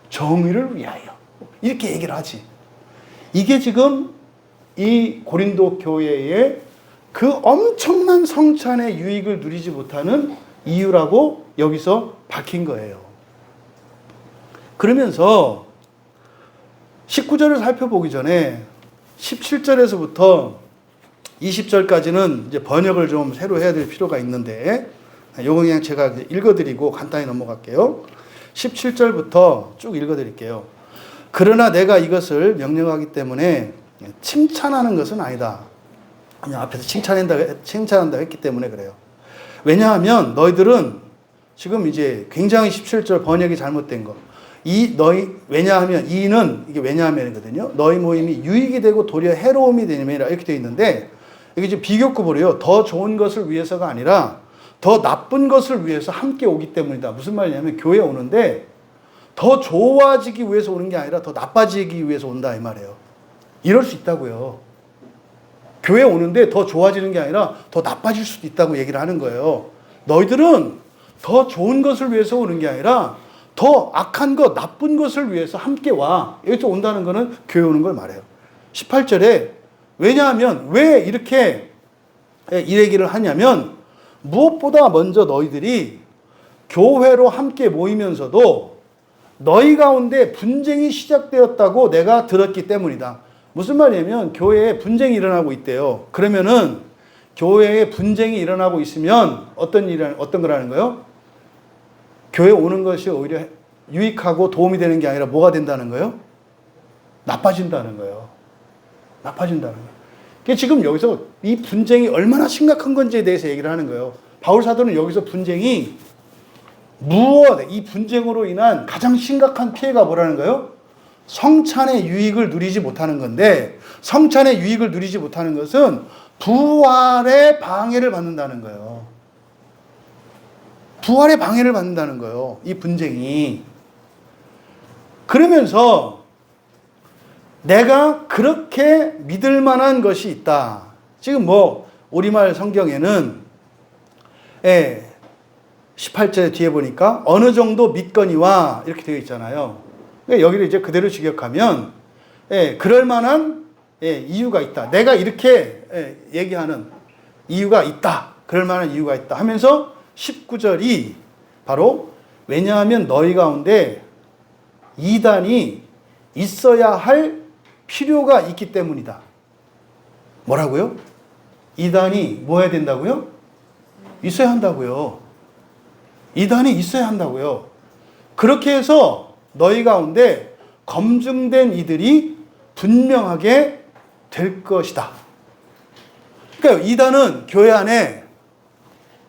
정의를 위하여. 이렇게 얘기를 하지. 이게 지금 이 고린도 교회의 그 엄청난 성찬의 유익을 누리지 못하는 이유라고 여기서 밝힌 거예요. 그러면서 19절을 살펴보기 전에 17절에서부터 20절까지는 이제 번역을 좀 새로 해야 될 필요가 있는데, 요거 그냥 제가 읽어드리고 간단히 넘어갈게요. 17절부터 쭉 읽어드릴게요. 그러나 내가 이것을 명령하기 때문에 칭찬하는 것은 아니다. 그냥 앞에서 칭찬한다 했기 때문에 그래요. 왜냐하면 너희들은 지금 이제 굉장히 17절 번역이 잘못된 거. 왜냐하면 이게 왜냐하면이거든요. 너희 모임이 유익이 되고 도리어 해로움이 되니라 이렇게 되어 있는데, 이게 지금 비교급으로요. 더 좋은 것을 위해서가 아니라 더 나쁜 것을 위해서 함께 오기 때문이다. 무슨 말이냐면 교회 오는데 더 좋아지기 위해서 오는 게 아니라 더 나빠지기 위해서 온다 이 말이에요. 이럴 수 있다고요. 교회 오는데 더 좋아지는 게 아니라 더 나빠질 수도 있다고 얘기를 하는 거예요. 너희들은 더 좋은 것을 위해서 오는 게 아니라 더 악한 것, 나쁜 것을 위해서 함께 와. 여기서 온다는 거는 교회 오는 걸 말해요. 18절에 왜냐하면 왜 이렇게 이 얘기를 하냐면 무엇보다 먼저 너희들이 교회로 함께 모이면서도 너희 가운데 분쟁이 시작되었다고 내가 들었기 때문이다. 무슨 말이냐면 교회에 분쟁이 일어나고 있대요. 그러면은 교회에 분쟁이 일어나고 있으면 어떤 거라는 거예요? 교회 오는 것이 오히려 유익하고 도움이 되는 게 아니라 뭐가 된다는 거예요? 나빠진다는 거예요. 나빠진다는 거예요. 지금 여기서 이 분쟁이 얼마나 심각한 건지에 대해서 얘기를 하는 거예요. 바울 사도는 여기서 분쟁이 이 분쟁으로 인한 가장 심각한 피해가 뭐라는 거예요? 성찬의 유익을 누리지 못하는 건데, 성찬의 유익을 누리지 못하는 것은 부활의 방해를 받는다는 거예요. 부활의 방해를 받는다는 거예요. 이 분쟁이. 그러면서 내가 그렇게 믿을 만한 것이 있다. 지금 우리말 성경에는 18절 뒤에 보니까 어느 정도 믿거니와 이렇게 되어 있잖아요. 여기를 이제 그대로 직역하면 그럴 만한 이유가 있다. 내가 이렇게 얘기하는 이유가 있다. 그럴 만한 이유가 있다 하면서 19절이 바로 왜냐하면 너희 가운데 이단이 있어야 할 필요가 있기 때문이다. 뭐라고요? 이단이 뭐 해야 된다고요? 있어야 한다고요. 이단이 있어야 한다고요. 그렇게 해서 너희 가운데 검증된 이들이 분명하게 될 것이다. 그러니까 이단은 교회 안에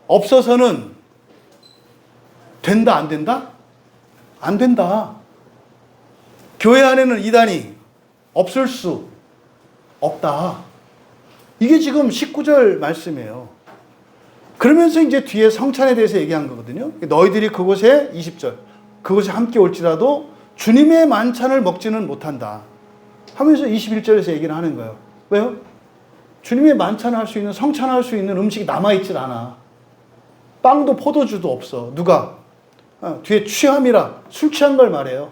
없어서는 된다, 안 된다? 안 된다. 교회 안에는 이단이 없을 수 없다. 이게 지금 19절 말씀이에요. 그러면서 이제 뒤에 성찬에 대해서 얘기한 거거든요. 너희들이 그곳에 20절 그곳에 함께 올지라도 주님의 만찬을 먹지는 못한다 하면서 21절에서 얘기를 하는 거예요. 왜요? 주님의 만찬을 할 수 있는 성찬을 할 수 있는 음식이 남아있질 않아. 빵도 포도주도 없어. 누가? 뒤에 취함이라 술 취한 걸 말해요.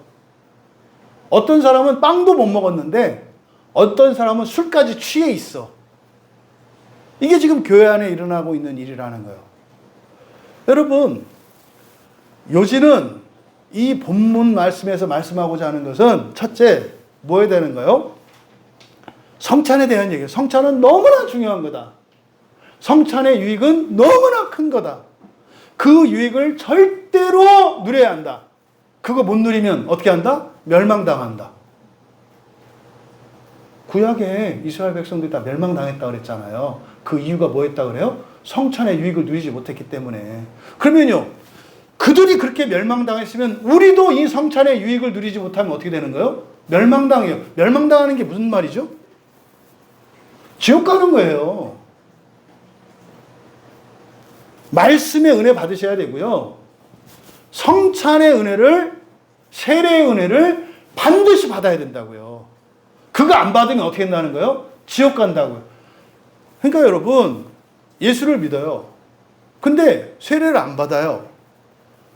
어떤 사람은 빵도 못 먹었는데 어떤 사람은 술까지 취해 있어. 이게 지금 교회 안에 일어나고 있는 일이라는 거예요. 여러분, 요지는 이 본문 말씀에서 말씀하고자 하는 것은 첫째, 뭐 해야 되는 거예요? 성찬에 대한 얘기예요. 성찬은 너무나 중요한 거다. 성찬의 유익은 너무나 큰 거다. 그 유익을 절대로 누려야 한다. 그거 못 누리면 어떻게 한다? 멸망당한다. 구약에 이스라엘 백성들이 다 멸망당했다고 그랬잖아요. 그 이유가 뭐였다고 그래요? 성찬의 유익을 누리지 못했기 때문에. 그러면요, 그들이 그렇게 멸망당했으면 우리도 이 성찬의 유익을 누리지 못하면 어떻게 되는 거예요? 멸망당해요. 멸망당하는 게 무슨 말이죠? 지옥 가는 거예요. 말씀의 은혜 받으셔야 되고요. 성찬의 은혜를, 세례의 은혜를 반드시 받아야 된다고요. 그거 안 받으면 어떻게 된다는 거예요? 지옥 간다고요. 그러니까 여러분, 예수를 믿어요. 근데 세례를 안 받아요.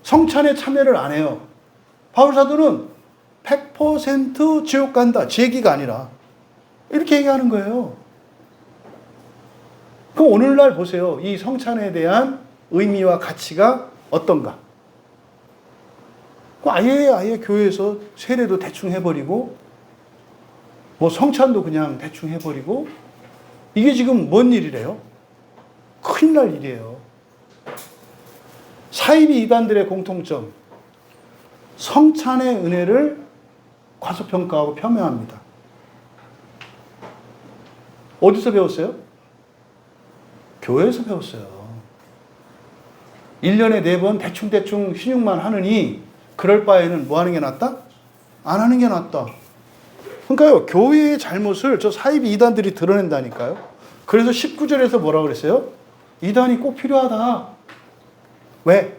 성찬에 참여를 안 해요. 바울 사도는 100% 지옥 간다. 제 얘기가 아니라. 이렇게 얘기하는 거예요. 그럼 오늘날 보세요. 이 성찬에 대한 의미와 가치가 어떤가? 아예 교회에서 세례도 대충 해버리고, 성찬도 그냥 대충 해버리고, 이게 지금 뭔 일이래요? 큰일 날 일이에요. 사이비 이단들의 공통점. 성찬의 은혜를 과소평가하고 폄훼합니다. 어디서 배웠어요? 교회에서 배웠어요. 1년에 4번 대충대충 신용만 하느니 그럴 바에는 뭐 하는 게 낫다? 안 하는 게 낫다. 그러니까요, 교회의 잘못을 저 사이비 이단들이 드러낸다니까요. 그래서 19절에서 뭐라고 그랬어요? 이단이 꼭 필요하다. 왜?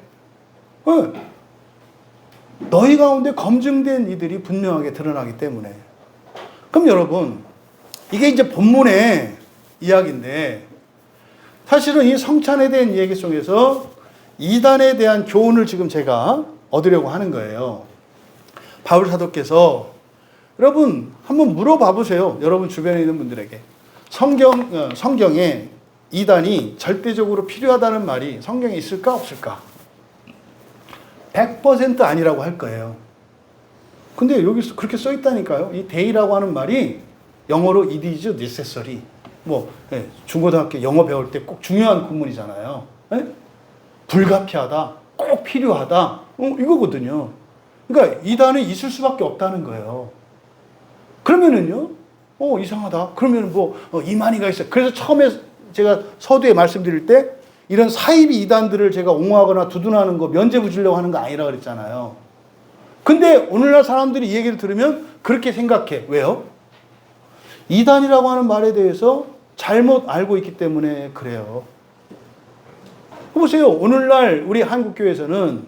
너희 가운데 검증된 이들이 분명하게 드러나기 때문에. 그럼 여러분, 이게 이제 본문의 이야기인데, 사실은 이 성찬에 대한 이야기 속에서 이단에 대한 교훈을 지금 제가 얻으려고 하는 거예요. 바울 사도께서 여러분 한번 물어봐 보세요. 여러분 주변에 있는 분들에게. 성경에 이단이 절대적으로 필요하다는 말이 성경에 있을까 없을까? 100% 아니라고 할 거예요. 근데 여기 그렇게 써 있다니까요. 이 데이라고 하는 말이 영어로 it is necessary. 중고등학교 영어 배울 때 꼭 중요한 구문이잖아요. 불가피하다, 꼭 필요하다, 이거거든요. 그러니까 이단은 있을 수밖에 없다는 거예요. 그러면은요, 이상하다. 그러면 이만희가 있어요. 그래서 처음에 제가 서두에 말씀드릴 때 이런 사이비 이단들을 제가 옹호하거나 두둔하는 거, 면죄부 주려고 하는 거 아니라 그랬잖아요. 근데 오늘날 사람들이 이 얘기를 들으면 그렇게 생각해. 왜요? 이단이라고 하는 말에 대해서 잘못 알고 있기 때문에 그래요. 보세요. 오늘날 우리 한국교회에서는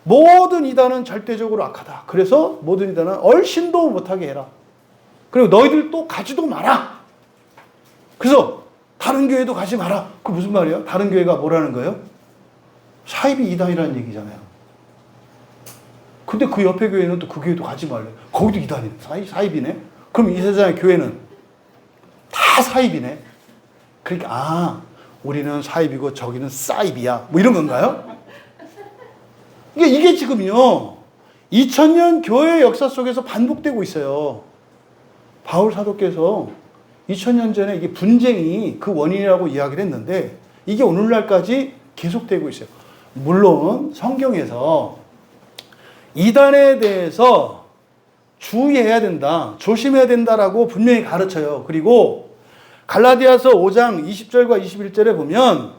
모든 이단은 절대적으로 악하다. 그래서 모든 이단은 얼씬도 못하게 해라. 그리고 너희들도 가지도 마라. 그래서 다른 교회도 가지 마라. 그 무슨 말이에요? 다른 교회가 뭐라는 거예요? 사이비 이단이라는 얘기잖아요. 근데 그 옆에 교회는 또 그 교회도 가지 말래. 거기도 이단이네. 사이비네. 그럼 이 세상의 교회는 다 사이비네. 그러니까 우리는 사이비고 저기는 사이비야. 이런 건가요? 이게 지금요 2000년 교회 역사 속에서 반복되고 있어요. 바울 사도께서 2000년 전에 이게 분쟁이 그 원인이라고 이야기를 했는데 이게 오늘날까지 계속되고 있어요. 물론 성경에서 이단에 대해서 주의해야 된다, 조심해야 된다라고 분명히 가르쳐요. 그리고 갈라디아서 5장 20절과 21절에 보면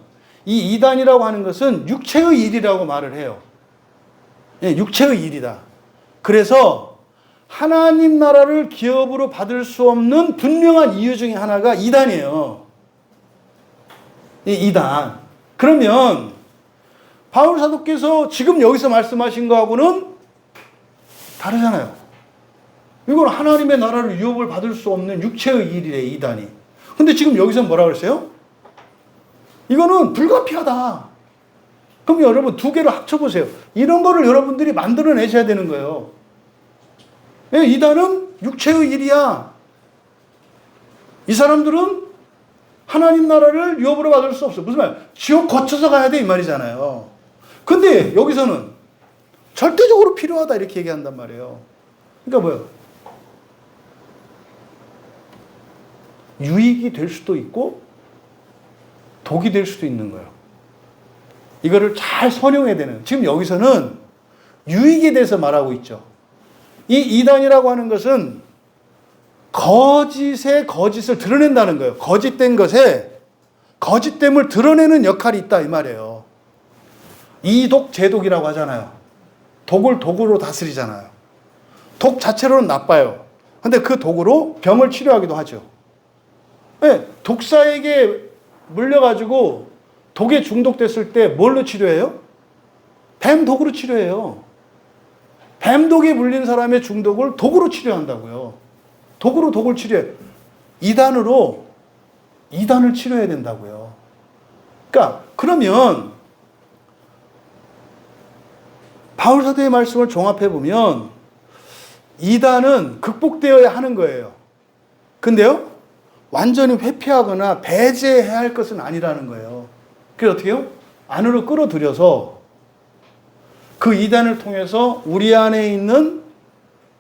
이 이단이라고 하는 것은 육체의 일이라고 말을 해요. 육체의 일이다. 그래서 하나님 나라를 기업으로 받을 수 없는 분명한 이유 중에 하나가 이단이에요. 이단. 그러면 바울 사도께서 지금 여기서 말씀하신 거하고는 다르잖아요. 이건 하나님의 나라를 유업을 받을 수 없는 육체의 일이래, 이단이. 근데 지금 여기서 뭐라 그랬어요? 이거는 불가피하다. 그럼 여러분 두 개를 합쳐보세요. 이런 거를 여러분들이 만들어내셔야 되는 거예요. 이단은 육체의 일이야. 이 사람들은 하나님 나라를 유업으로 받을 수 없어. 무슨 말? 지옥 거쳐서 가야 돼 이 말이잖아요. 근데 여기서는 절대적으로 필요하다 이렇게 얘기한단 말이에요. 그러니까 뭐예요? 유익이 될 수도 있고 독이 될 수도 있는 거예요. 이거를 잘 선용해야 되는. 지금 여기서는 유익에 대해서 말하고 있죠. 이 이단이라고 하는 것은 거짓의 거짓을 드러낸다는 거예요. 거짓된 것에 거짓됨을 드러내는 역할이 있다 이 말이에요. 이독 제독이라고 하잖아요. 독을 독으로 다스리잖아요. 독 자체로는 나빠요. 근데 그 독으로 병을 치료하기도 하죠. 독사에게 물려가지고 독에 중독됐을 때 뭘로 치료해요? 뱀독으로 치료해요. 뱀독에 물린 사람의 중독을 독으로 치료한다고요. 독으로 독을 치료해. 이단으로 이단을 치료해야 된다고요. 그러니까 그러면 바울 사도의 말씀을 종합해 보면 이단은 극복되어야 하는 거예요. 근데요, 완전히 회피하거나 배제해야 할 것은 아니라는 거예요. 그래서 어떻게 해요? 안으로 끌어들여서 그 이단을 통해서 우리 안에 있는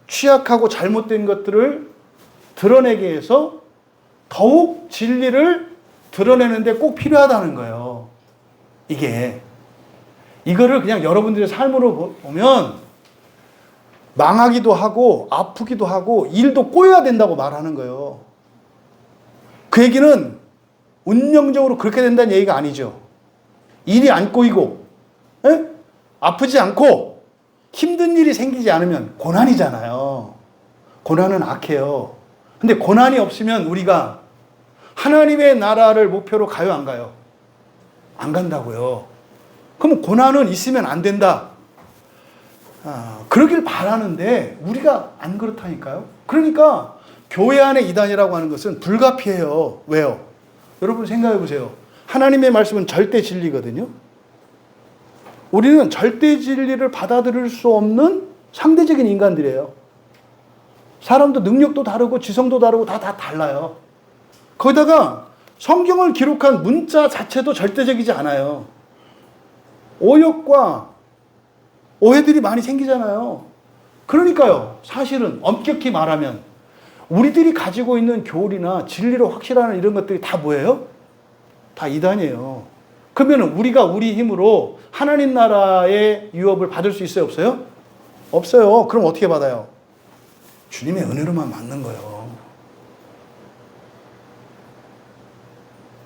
취약하고 잘못된 것들을 드러내게 해서 더욱 진리를 드러내는데 꼭 필요하다는 거예요. 이거를 그냥 여러분들의 삶으로 보면 망하기도 하고 아프기도 하고 일도 꼬여야 된다고 말하는 거예요. 그 얘기는 운명적으로 그렇게 된다는 얘기가 아니죠. 일이 안 꼬이고 아프지 않고 힘든 일이 생기지 않으면 고난이잖아요. 고난은 악해요. 근데 고난이 없으면 우리가 하나님의 나라를 목표로 가요 안 가요? 안 간다고요. 그럼 고난은 있으면 안 된다. 그러길 바라는데 우리가 안 그렇다니까요. 그러니까 교회 안에 이단이라고 하는 것은 불가피해요. 왜요? 여러분 생각해 보세요. 하나님의 말씀은 절대 진리거든요. 우리는 절대 진리를 받아들일 수 없는 상대적인 인간들이에요. 사람도 능력도 다르고 지성도 다르고 다 달라요. 거기다가 성경을 기록한 문자 자체도 절대적이지 않아요. 오역과 오해들이 많이 생기잖아요. 그러니까요. 사실은 엄격히 말하면 우리들이 가지고 있는 교리나 진리로 확실하는 이런 것들이 다 뭐예요? 다 이단이에요. 그러면 우리가 우리 힘으로 하나님 나라의 유업을 받을 수 있어요? 없어요? 없어요. 그럼 어떻게 받아요? 주님의 은혜로만 받는 거예요.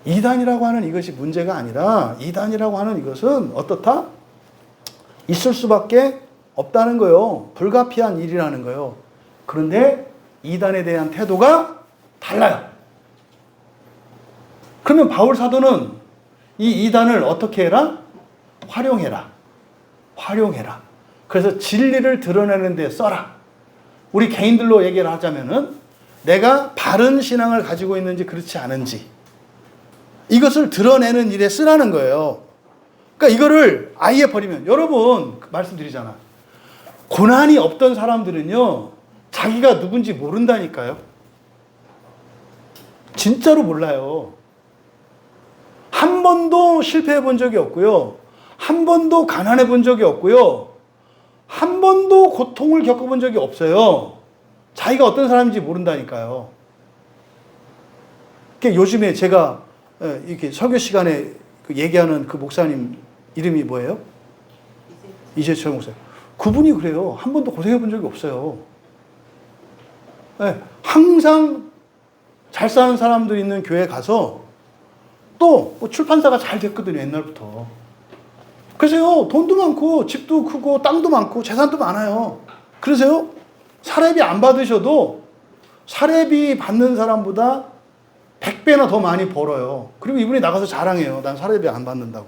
이단이라고 하는 이것이 문제가 아니라 이단이라고 하는 이것은 어떻다? 있을 수밖에 없다는 거예요. 불가피한 일이라는 거예요. 그런데 이단에 대한 태도가 달라요. 그러면 바울 사도는 이 이단을 어떻게 해라? 활용해라. 활용해라. 그래서 진리를 드러내는 데 써라. 우리 개인들로 얘기를 하자면은 내가 바른 신앙을 가지고 있는지 그렇지 않은지 이것을 드러내는 일에 쓰라는 거예요. 그러니까 이거를 아예 버리면 여러분 말씀드리잖아. 고난이 없던 사람들은요. 자기가 누군지 모른다니까요. 진짜로 몰라요. 한 번도 실패해 본 적이 없고요. 한 번도 가난해 본 적이 없고요. 한 번도 고통을 겪어본 적이 없어요. 자기가 어떤 사람인지 모른다니까요. 요즘에 제가 이렇게 설교 시간에 얘기하는 그 목사님 이름이 뭐예요? 이재철 목사님. 그분이 그래요. 한 번도 고생해 본 적이 없어요. 항상 잘 사는 사람들 있는 교회 가서 또 출판사가 잘 됐거든요. 옛날부터. 그래서요. 돈도 많고 집도 크고 땅도 많고 재산도 많아요. 그래서요. 사례비 안 받으셔도 사례비 받는 사람보다 100배나 더 많이 벌어요. 그리고 이분이 나가서 자랑해요. 난 사례비 안 받는다고.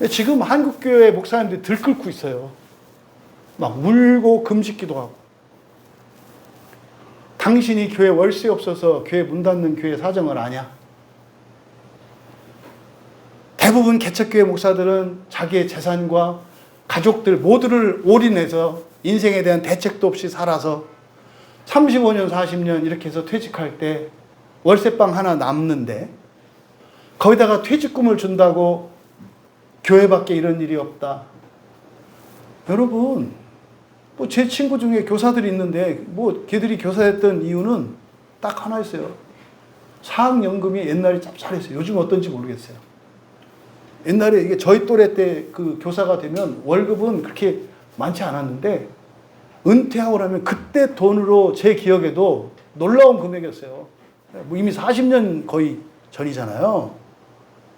지금 한국교회 목사님들이 들끓고 있어요. 막 울고 금식기도 하고. 당신이 교회 월세 없어서 교회 문 닫는 교회 사정을 아냐? 대부분 개척교회 목사들은 자기의 재산과 가족들 모두를 올인해서 인생에 대한 대책도 없이 살아서 35년, 40년 이렇게 해서 퇴직할 때 월세방 하나 남는데 거기다가 퇴직금을 준다고 교회밖에 이런 일이 없다. 여러분, 제 친구 중에 교사들이 있는데 걔들이 교사했던 이유는 딱 하나 있어요. 사학연금이 옛날에 짭짤했어요. 요즘 어떤지 모르겠어요. 옛날에 이게 저희 또래 때 그 교사가 되면 월급은 그렇게 많지 않았는데 은퇴하고 나면 그때 돈으로 제 기억에도 놀라운 금액이었어요. 이미 40년 거의 전이잖아요.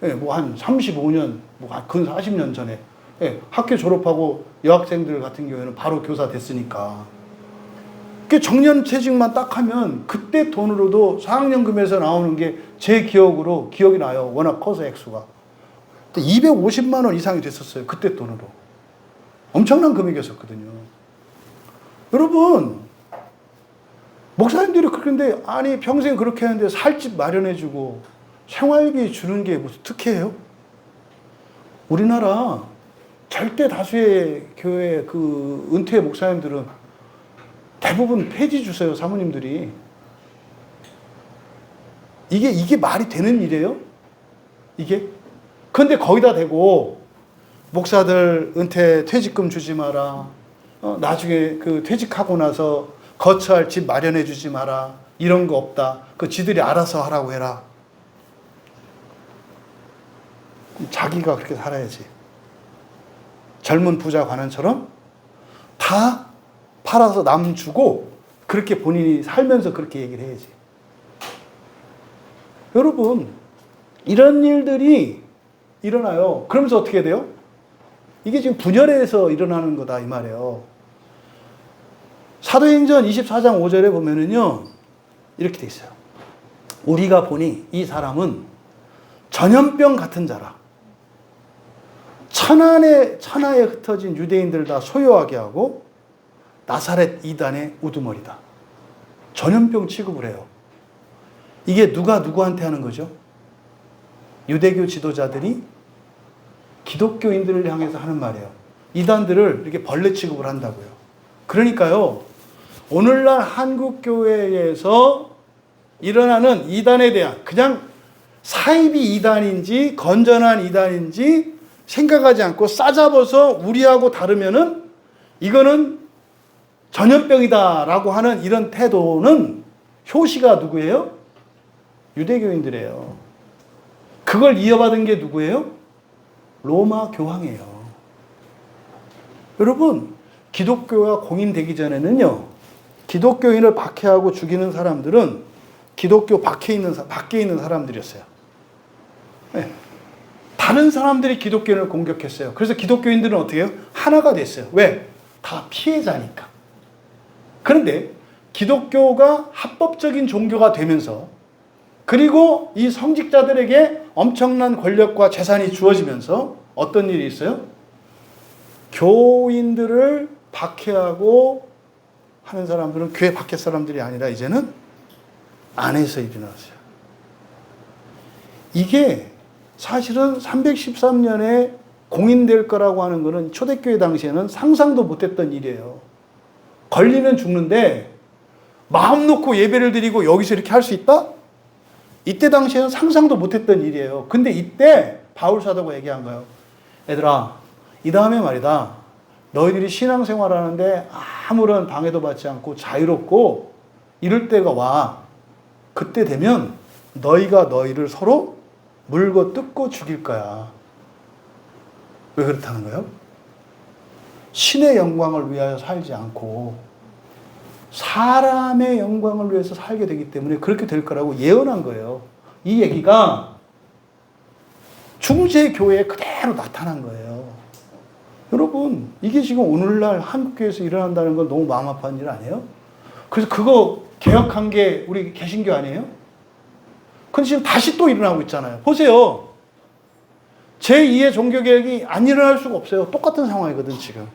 한 35년, 근 40년 전에. 학교 졸업하고 여학생들 같은 경우에는 바로 교사 됐으니까. 정년퇴직만 딱 하면 그때 돈으로도 사학연금에서 나오는 게 제 기억으로 기억이 나요. 워낙 커서 액수가. 250만 원 이상이 됐었어요. 그때 돈으로. 엄청난 금액이었었거든요. 여러분, 목사님들이 그런데 아니 평생 그렇게 하는데 살 집 마련해주고 생활비 주는 게 무슨 특혜예요? 우리나라 절대 다수의 교회 그 은퇴 목사님들은 대부분 폐지 주세요. 사모님들이. 이게 말이 되는 일이에요? 이게? 근데 거기다 대고 목사들 은퇴 퇴직금 주지 마라. 나중에 그 퇴직하고 나서 거처할 집 마련해 주지 마라. 이런 거 없다. 그 지들이 알아서 하라고 해라. 자기가 그렇게 살아야지. 젊은 부자 관원처럼 다 팔아서 남 주고 그렇게 본인이 살면서 그렇게 얘기를 해야지. 여러분, 이런 일들이 일어나요. 그러면서 어떻게 돼요? 이게 지금 분열해서 일어나는 거다 이 말이에요. 사도행전 24장 5절에 보면은요. 이렇게 돼 있어요. 우리가 보니 이 사람은 전염병 같은 자라. 천하에 흩어진 유대인들을 다 소요하게 하고 나사렛 이단의 우두머리다. 전염병 취급을 해요. 이게 누가 누구한테 하는 거죠? 유대교 지도자들이 기독교인들을 향해서 하는 말이에요. 이단들을 이렇게 벌레 취급을 한다고요. 그러니까요, 오늘날 한국교회에서 일어나는 이단에 대한 그냥 사이비 이단인지 건전한 이단인지 생각하지 않고 싸잡아서 우리하고 다르면은 이거는 전염병이다라고 하는 이런 태도는 효시가 누구예요? 유대교인들이에요. 그걸 이어받은 게 누구예요? 로마 교황이에요. 여러분, 기독교가 공인되기 전에는요, 기독교인을 박해하고 죽이는 사람들은 기독교 밖에 있는 사람들이었어요. 네. 다른 사람들이 기독교인을 공격했어요. 그래서 기독교인들은 어떻게 해요? 하나가 됐어요. 왜? 다 피해자니까. 그런데 기독교가 합법적인 종교가 되면서 그리고 이 성직자들에게 엄청난 권력과 재산이 주어지면서 어떤 일이 있어요? 교인들을 박해하고 하는 사람들은 교회 밖의 사람들이 아니라 이제는 안에서 일어났어요. 이게 사실은 313년에 공인될 거라고 하는 것은 초대교회 당시에는 상상도 못했던 일이에요. 걸리면 죽는데 마음 놓고 예배를 드리고 여기서 이렇게 할 수 있다? 이때 당시에는 상상도 못했던 일이에요. 근데 이때 바울 사도가 얘기한 거예요. 얘들아, 이 다음에 말이다. 너희들이 신앙생활하는데 아무런 방해도 받지 않고 자유롭고 이럴 때가 와. 그때 되면 너희가 너희를 서로 물고 뜯고 죽일 거야. 왜 그렇다는 거예요? 신의 영광을 위하여 살지 않고 사람의 영광을 위해서 살게 되기 때문에 그렇게 될 거라고 예언한 거예요. 이 얘기가 중세 교회에 그대로 나타난 거예요. 여러분, 이게 지금 오늘날 한국교회에서 일어난다는 건 너무 마음 아파하는 일 아니에요? 그래서 그거 개혁한 게 우리 개신교 아니에요? 근데 지금 다시 또 일어나고 있잖아요. 보세요. 제2의 종교개혁이 안 일어날 수가 없어요. 똑같은 상황이거든, 지금.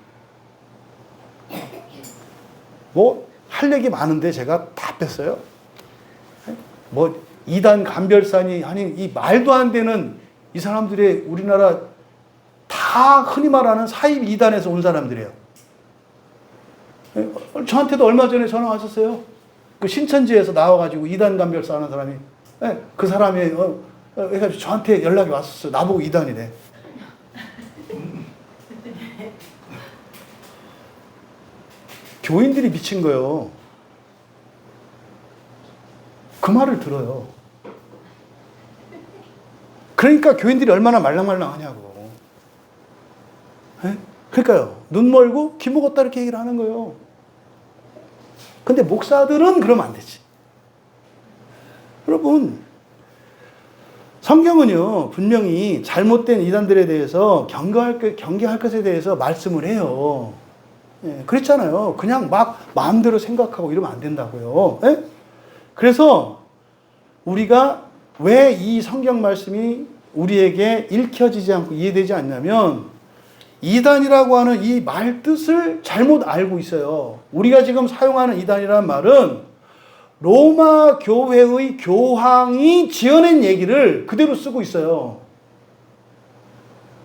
할 얘기 많은데 제가 다 뺐어요. 이단 간별사니 하니 이 말도 안 되는 이 사람들의 우리나라 다 흔히 말하는 사입 이단에서 온 사람들이에요. 저한테도 얼마 전에 전화 왔었어요. 그 신천지에서 나와가지고 이단 간별사 하는 사람이, 그 사람이 해가지고 저한테 연락이 왔었어요. 나보고 이단이래. 교인들이 미친 거예요. 그 말을 들어요. 그러니까 교인들이 얼마나 말랑말랑하냐고. 그러니까요. 눈 멀고 귀 먹었다 이렇게 얘기를 하는 거예요. 근데 목사들은 그러면 안 되지. 여러분, 성경은요, 분명히 잘못된 이단들에 대해서 경계할 것에 대해서 말씀을 해요. 그랬잖아요. 그냥 막 마음대로 생각하고 이러면 안 된다고요. 그래서 우리가 왜 이 성경 말씀이 우리에게 읽혀지지 않고 이해되지 않냐면 이단이라고 하는 이 말 뜻을 잘못 알고 있어요. 우리가 지금 사용하는 이단이라는 말은 로마 교회의 교황이 지어낸 얘기를 그대로 쓰고 있어요.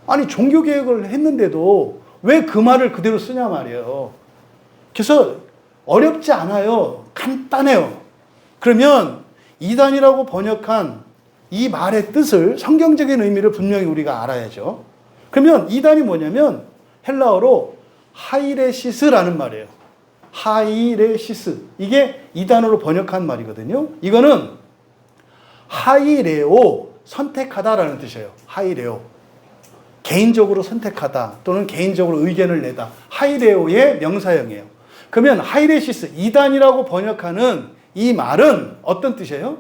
아니, 종교개혁을 했는데도 왜 그 말을 그대로 쓰냐 말이에요. 그래서 어렵지 않아요. 간단해요. 그러면 이단이라고 번역한 이 말의 뜻을, 성경적인 의미를 분명히 우리가 알아야죠. 그러면 이단이 뭐냐면 헬라어로 하이레시스라는 말이에요. 하이레시스. 이게 이단으로 번역한 말이거든요. 이거는 하이레오, 선택하다라는 뜻이에요. 하이레오. 개인적으로 선택하다 또는 개인적으로 의견을 내다. 하이레오의 명사형이에요. 그러면 하이레시스, 이단이라고 번역하는 이 말은 어떤 뜻이에요?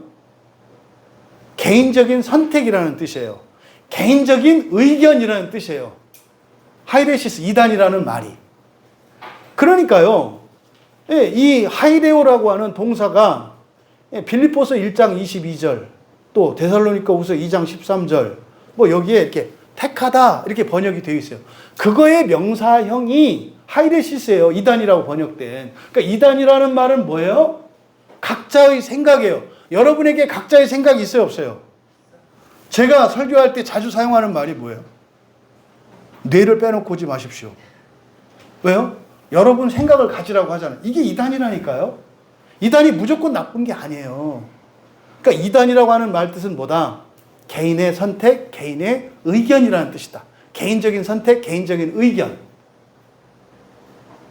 개인적인 선택이라는 뜻이에요. 개인적인 의견이라는 뜻이에요. 하이레시스, 이단이라는 말이. 그러니까요, 이 하이레오라고 하는 동사가 빌립보서 1장 22절, 또 데살로니가후서 2장 13절, 여기에 이렇게 택하다 이렇게 번역이 되어 있어요. 그거의 명사형이 하이레시스예요. 이단이라고 번역된. 그러니까 이단이라는 말은 뭐예요? 각자의 생각이에요. 여러분에게 각자의 생각이 있어요, 없어요? 제가 설교할 때 자주 사용하는 말이 뭐예요? 뇌를 빼놓고 오지 마십시오. 왜요? 여러분 생각을 가지라고 하잖아요. 이게 이단이라니까요. 이단이 무조건 나쁜 게 아니에요. 그러니까 이단이라고 하는 말 뜻은 뭐다? 개인의 선택, 개인의 의견이라는 뜻이다. 개인적인 선택, 개인적인 의견.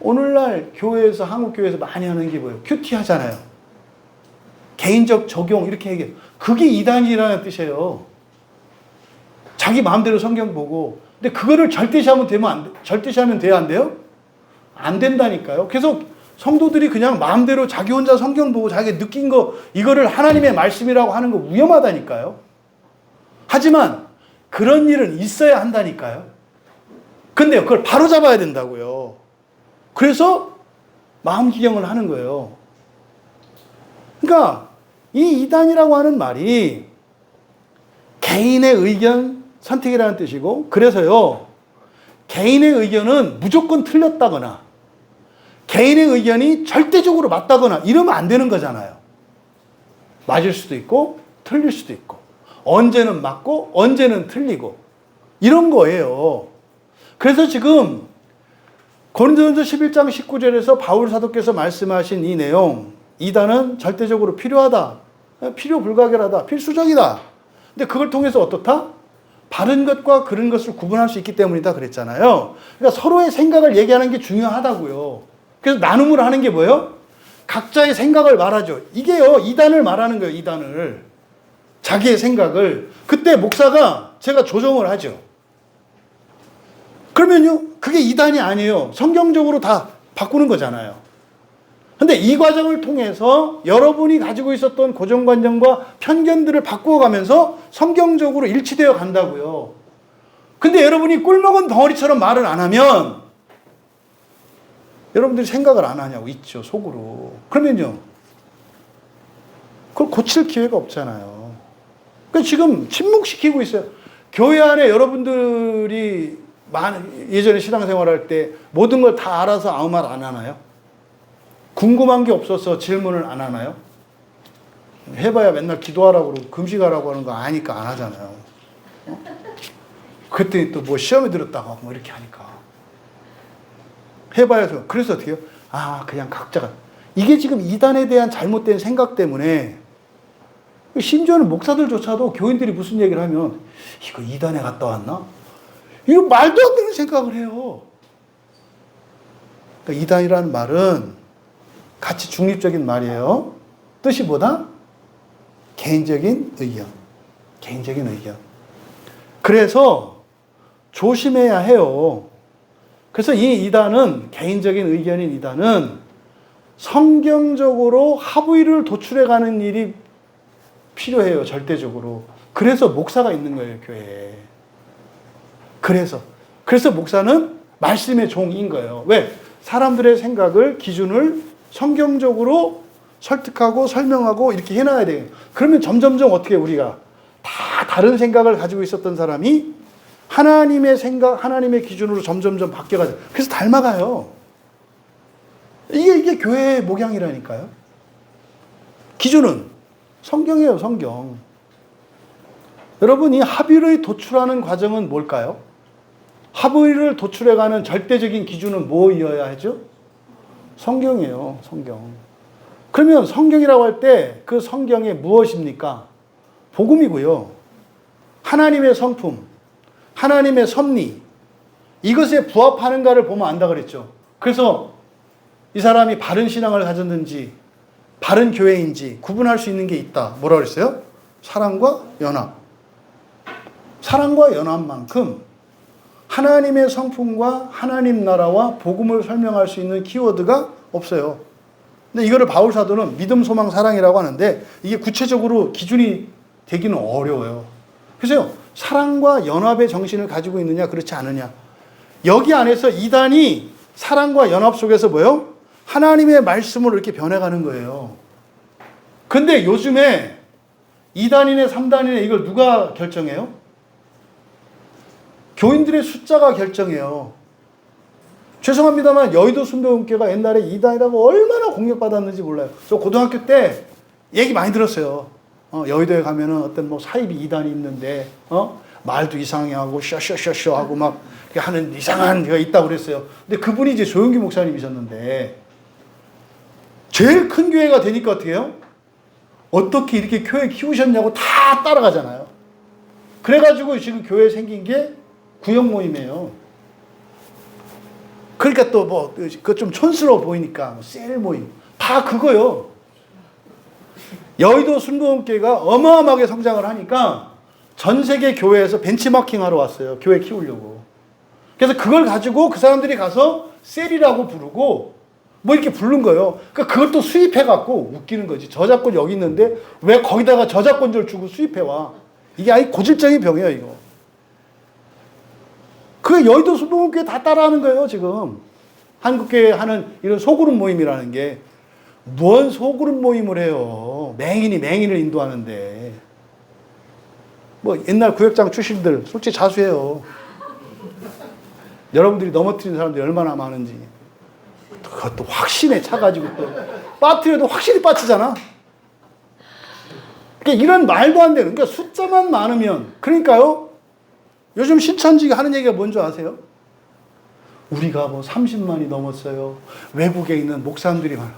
오늘날 교회에서, 한국 교회에서 많이 하는 게 뭐예요? 큐티 하잖아요. 개인적 적용 이렇게 얘기해요. 그게 이단이라는 뜻이에요. 자기 마음대로 성경 보고. 근데 그거를 절대시하면 절대시하면 돼요, 안 돼요? 안 된다니까요. 그래서 성도들이 그냥 마음대로 자기 혼자 성경 보고 자기 느낀 거 이거를 하나님의 말씀이라고 하는 거 위험하다니까요. 하지만 그런 일은 있어야 한다니까요. 근데 그걸 바로 잡아야 된다고요. 그래서 마음 기경을 하는 거예요. 그러니까 이 이단이라고 하는 말이 개인의 의견 선택이라는 뜻이고, 그래서요, 개인의 의견은 무조건 틀렸다거나 개인의 의견이 절대적으로 맞다거나 이러면 안 되는 거잖아요. 맞을 수도 있고 틀릴 수도 있고, 언제는 맞고 언제는 틀리고 이런 거예요. 그래서 지금 고린도전서 11장 19절에서 바울 사도께서 말씀하신 이 내용, 이단은 절대적으로 필요하다, 필요 불가결하다, 필수적이다. 근데 그걸 통해서 어떻다? 바른 것과 그른 것을 구분할 수 있기 때문이다 그랬잖아요. 그러니까 서로의 생각을 얘기하는 게 중요하다고요. 그래서 나눔을 하는 게 뭐예요? 각자의 생각을 말하죠. 이게요, 이단을 말하는 거예요, 이단을. 자기의 생각을. 그때 목사가 제가 조정을 하죠. 그러면요, 그게 이단이 아니에요. 성경적으로 다 바꾸는 거잖아요. 근데 이 과정을 통해서 여러분이 가지고 있었던 고정관념과 편견들을 바꾸어가면서 성경적으로 일치되어 간다고요. 근데 여러분이 꿀먹은 덩어리처럼 말을 안 하면 여러분들이 생각을 안 하냐고 있죠, 속으로. 그러면요, 그걸 고칠 기회가 없잖아요. 그러니까 지금 침묵시키고 있어요. 교회 안에 여러분들이 예전에 신앙생활할 때 모든 걸 다 알아서 아무 말 안 하나요? 궁금한 게 없어서 질문을 안 하나요? 해봐야 맨날 기도하라고 그러고 금식하라고 하는 거 아니까 안 하잖아요. 그랬더니 또 뭐 시험에 들었다고 뭐 이렇게 하니까. 해봐야. 그래서 어떻게 해요? 그냥 각자가. 이게 지금 이단에 대한 잘못된 생각 때문에, 심지어는 목사들조차도 교인들이 무슨 얘기를 하면 이거 이단에 갔다 왔나? 이거 말도 안 되는 생각을 해요. 그러니까 이단이라는 말은 가치 중립적인 말이에요. 뜻이 뭐다? 개인적인 의견. 개인적인 의견. 그래서 조심해야 해요. 그래서 이 이단은, 개인적인 의견인 이단은 성경적으로 합의를 도출해가는 일이 필요해요, 절대적으로. 그래서 목사가 있는 거예요, 교회에. 그래서 목사는 말씀의 종인 거예요. 왜? 사람들의 생각을, 기준을 성경적으로 설득하고 설명하고 이렇게 해놔야 돼요. 그러면 점점점 어떻게 우리가 다 다른 생각을 가지고 있었던 사람이 하나님의 생각, 하나님의 기준으로 점점점 바뀌어가죠. 그래서 닮아가요. 이게 교회의 목양이라니까요. 기준은 성경이에요, 성경. 여러분, 이 합의를 도출하는 과정은 뭘까요? 합의를 도출해가는 절대적인 기준은 뭐이어야 하죠? 성경이에요, 성경. 그러면 성경이라고 할 때 그 성경이 무엇입니까? 복음이고요. 하나님의 성품, 하나님의 섭리, 이것에 부합하는가를 보면 안다 그랬죠. 그래서 이 사람이 바른 신앙을 가졌는지, 바른 교회인지 구분할 수 있는 게 있다. 뭐라 그랬어요? 사랑과 연합. 사랑과 연합만큼 하나님의 성품과 하나님 나라와 복음을 설명할 수 있는 키워드가 없어요. 근데 이거를 바울 사도는 믿음, 소망, 사랑이라고 하는데 이게 구체적으로 기준이 되기는 어려워요. 그래서 사랑과 연합의 정신을 가지고 있느냐 그렇지 않느냐. 여기 안에서 이단이 사랑과 연합 속에서 뭐요? 하나님의 말씀으로 이렇게 변해가는 거예요. 근데 요즘에 2단이네 3단이네 이걸 누가 결정해요? 교인들의 숫자가 결정해요. 죄송합니다만 여의도 순복음교회가 옛날에 이단이라고 얼마나 공격받았는지 몰라요. 저 고등학교 때 얘기 많이 들었어요. 여의도에 가면은 어떤 뭐 사이비 이단이 있는데 말도 이상하게 하고 쇼쇼쇼쇼 하고 막 하는 이상한 데가 있다고 그랬어요. 근데 그분이 이제 조용기 목사님이셨는데 제일 큰 교회가 되니까 어떻게 해요? 어떻게 이렇게 교회 키우셨냐고 다 따라가잖아요. 그래가지고 지금 교회 생긴 게 구역 모임이에요. 그러니까 또 뭐, 그거 좀 촌스러워 보이니까, 셀 모임. 다 그거요. 여의도 순복음교회가 어마어마하게 성장을 하니까 전 세계 교회에서 벤치마킹 하러 왔어요. 교회 키우려고. 그래서 그걸 가지고 그 사람들이 가서 셀이라고 부르고 뭐 이렇게 부른 거예요. 그러니까 그걸 또 수입해갖고 웃기는 거지. 저작권 여기 있는데 왜 거기다가 저작권료를 주고 수입해와. 이게 아니 고질적인 병이에요, 이거. 그 여의도 순복음교회 다 따라하는 거예요, 지금. 한국교회 하는 이런 소그룹 모임이라는 게. 뭔 소그룹 모임을 해요. 맹인이 맹인을 인도하는데. 뭐 옛날 구역장 출신들 솔직히 자수해요. 여러분들이 넘어뜨린 사람들이 얼마나 많은지. 그것도 확신에 차가지고 또 빠뜨려도 확실히 빠지잖아. 그러니까 이런 말도 안 되는, 그러니까 숫자만 많으면, 그러니까요. 요즘 신천지가 하는 얘기가 뭔지 아세요? 우리가 뭐 30만이 넘었어요. 외국에 있는 목사님들이 많아.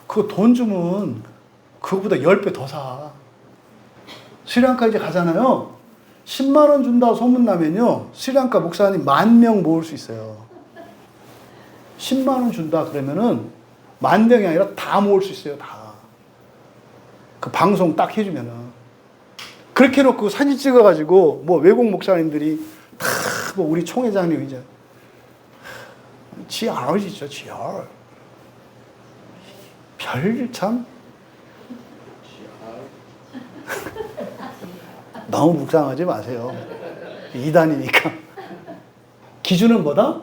그거 돈 주면 그거보다 10배 더 사. 스리랑카 이제 가잖아요. 10만 원 준다고 소문나면요. 스리랑카 목사님 10,000명 모을 수 있어요. 10만 원 준다 그러면은 10,000명이 아니라 다 모을 수 있어요. 다. 그 방송 딱 해주면은. 그렇게 해놓고 사진 찍어가지고 뭐 외국 목사님들이 다 뭐 우리 총회장님 이제 지알이죠, 지알. 별 참. 너무 묵상하지 마세요. 이단이니까. 기준은 뭐다?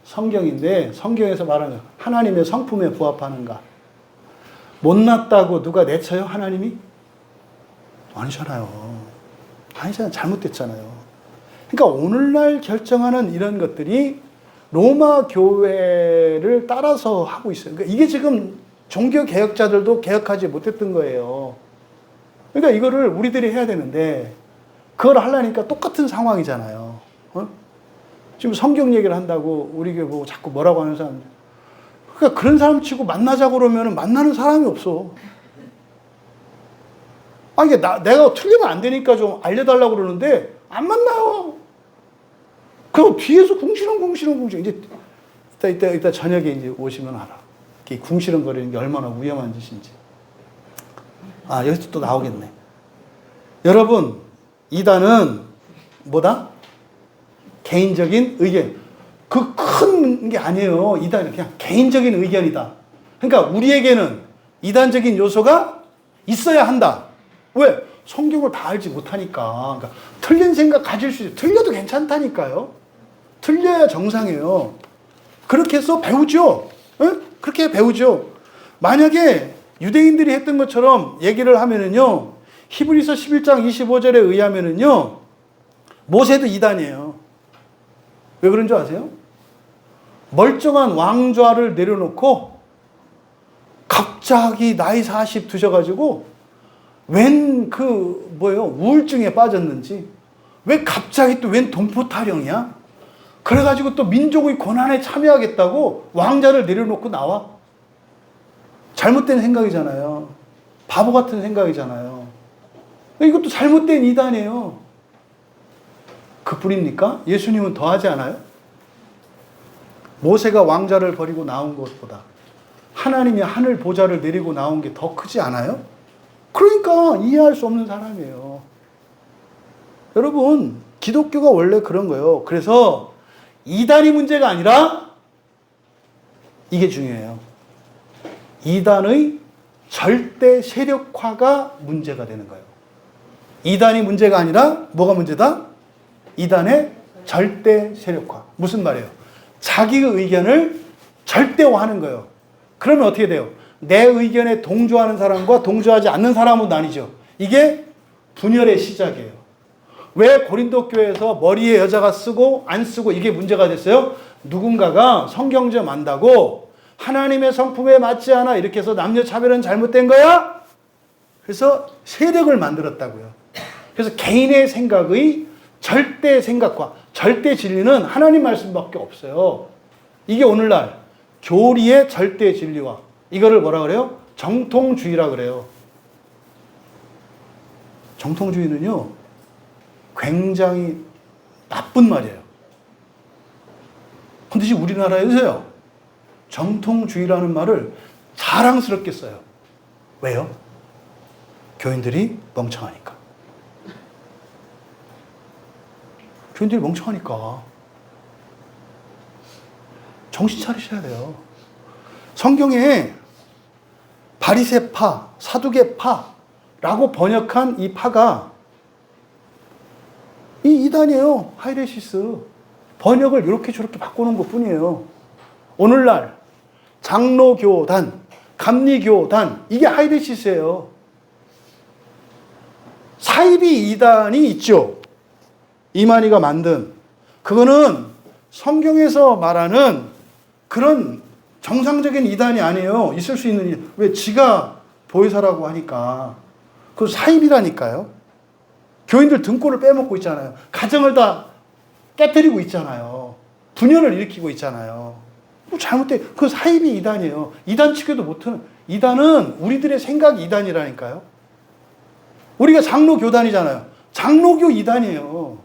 성경인데 성경에서 말하는 하나님의 성품에 부합하는가. 못났다고 누가 내쳐요? 하나님이? 아니잖아요. 아니잖아요. 잘못됐잖아요. 그러니까 오늘날 결정하는 이런 것들이 로마 교회를 따라서 하고 있어요. 그러니까 이게 지금 종교 개혁자들도 개혁하지 못했던 거예요. 그러니까 이거를 우리들이 해야 되는데 그걸 하려니까 똑같은 상황이잖아요. 지금 성경 얘기를 한다고 우리 교회 보고 자꾸 뭐라고 하는 사람들. 그러니까 그런 사람 치고 만나자고 그러면 만나는 사람이 없어. 아니, 내가 틀리면 안 되니까 좀 알려달라고 그러는데 안 만나요. 그럼 뒤에서 궁시렁. 이제 이따 저녁에 이제 오시면 알아. 이렇게 궁시렁거리는 게 얼마나 위험한 짓인지. 아, 여기서 또 나오겠네. 여러분, 이단은 뭐다? 개인적인 의견. 그 큰 게 아니에요. 이단은 그냥 개인적인 의견이다. 그러니까 우리에게는 이단적인 요소가 있어야 한다. 왜? 성경을 다 알지 못하니까. 그러니까 틀린 생각 가질 수 있어요. 틀려도 괜찮다니까요. 틀려야 정상이에요. 그렇게 해서 배우죠. 응? 그렇게 배우죠. 만약에 유대인들이 했던 것처럼 얘기를 하면은요, 히브리서 11장 25절에 의하면은요, 모세도 이단이에요. 왜 그런 줄 아세요? 멀쩡한 왕좌를 내려놓고 갑자기 나이 40 드셔가지고 웬 우울증에 빠졌는지, 왜 갑자기 또 웬 동포 타령이야? 그래가지고 또 민족의 고난에 참여하겠다고 왕자를 내려놓고 나와. 잘못된 생각이잖아요. 바보 같은 생각이잖아요. 이것도 잘못된 이단이에요. 그뿐입니까? 예수님은 더 하지 않아요? 모세가 왕자를 버리고 나온 것보다 하나님이 하늘 보좌를 내리고 나온 게 더 크지 않아요? 그러니까 이해할 수 없는 사람이에요. 여러분, 기독교가 원래 그런 거예요. 그래서 이단이 문제가 아니라 이게 중요해요. 이단의 절대 세력화가 문제가 되는 거예요. 이단이 문제가 아니라 뭐가 문제다? 이단의 절대 세력화. 무슨 말이에요? 자기의 의견을 절대화하는 거예요. 그러면 어떻게 돼요? 내 의견에 동조하는 사람과 동조하지 않는 사람은 나뉘죠. 이게 분열의 시작이에요. 왜 고린도 교회에서 머리에 여자가 쓰고 안 쓰고 이게 문제가 됐어요? 누군가가 성경점 안다고 하나님의 성품에 맞지 않아 이렇게 해서 남녀 차별은 잘못된 거야? 그래서 세력을 만들었다고요. 그래서 개인의 생각의 절대 생각과 절대 진리는 하나님 말씀밖에 없어요. 이게 오늘날 교리의 절대 진리와 이거를 뭐라 그래요? 정통주의라 그래요. 정통주의는요, 굉장히 나쁜 말이에요. 근데 지금 우리나라에서요, 정통주의라는 말을 자랑스럽게 써요. 왜요? 교인들이 멍청하니까. 교인들이 멍청하니까. 정신 차리셔야 돼요. 성경에 바리새파, 사두개파라고 번역한 이 파가 이 이단이에요. 하이레시스. 번역을 이렇게 저렇게 바꾸는 것 뿐이에요. 오늘날 장로교단, 감리교단 이게 하이레시스예요. 사이비 이단이 있죠. 이만희가 만든. 그거는 성경에서 말하는 그런 정상적인 이단이 아니에요. 있을 수 있는, 왜 지가 보혜사라고 하니까. 그 사입이라니까요. 교인들 등골을 빼먹고 있잖아요. 가정을 다 깨뜨리고 있잖아요. 분열을 일으키고 있잖아요. 잘못돼. 그 사입이 이단이에요. 이단 치고도 못하는, 이단은 우리들의 생각이 이단이라니까요. 우리가 장로교단이잖아요. 장로교 이단이에요.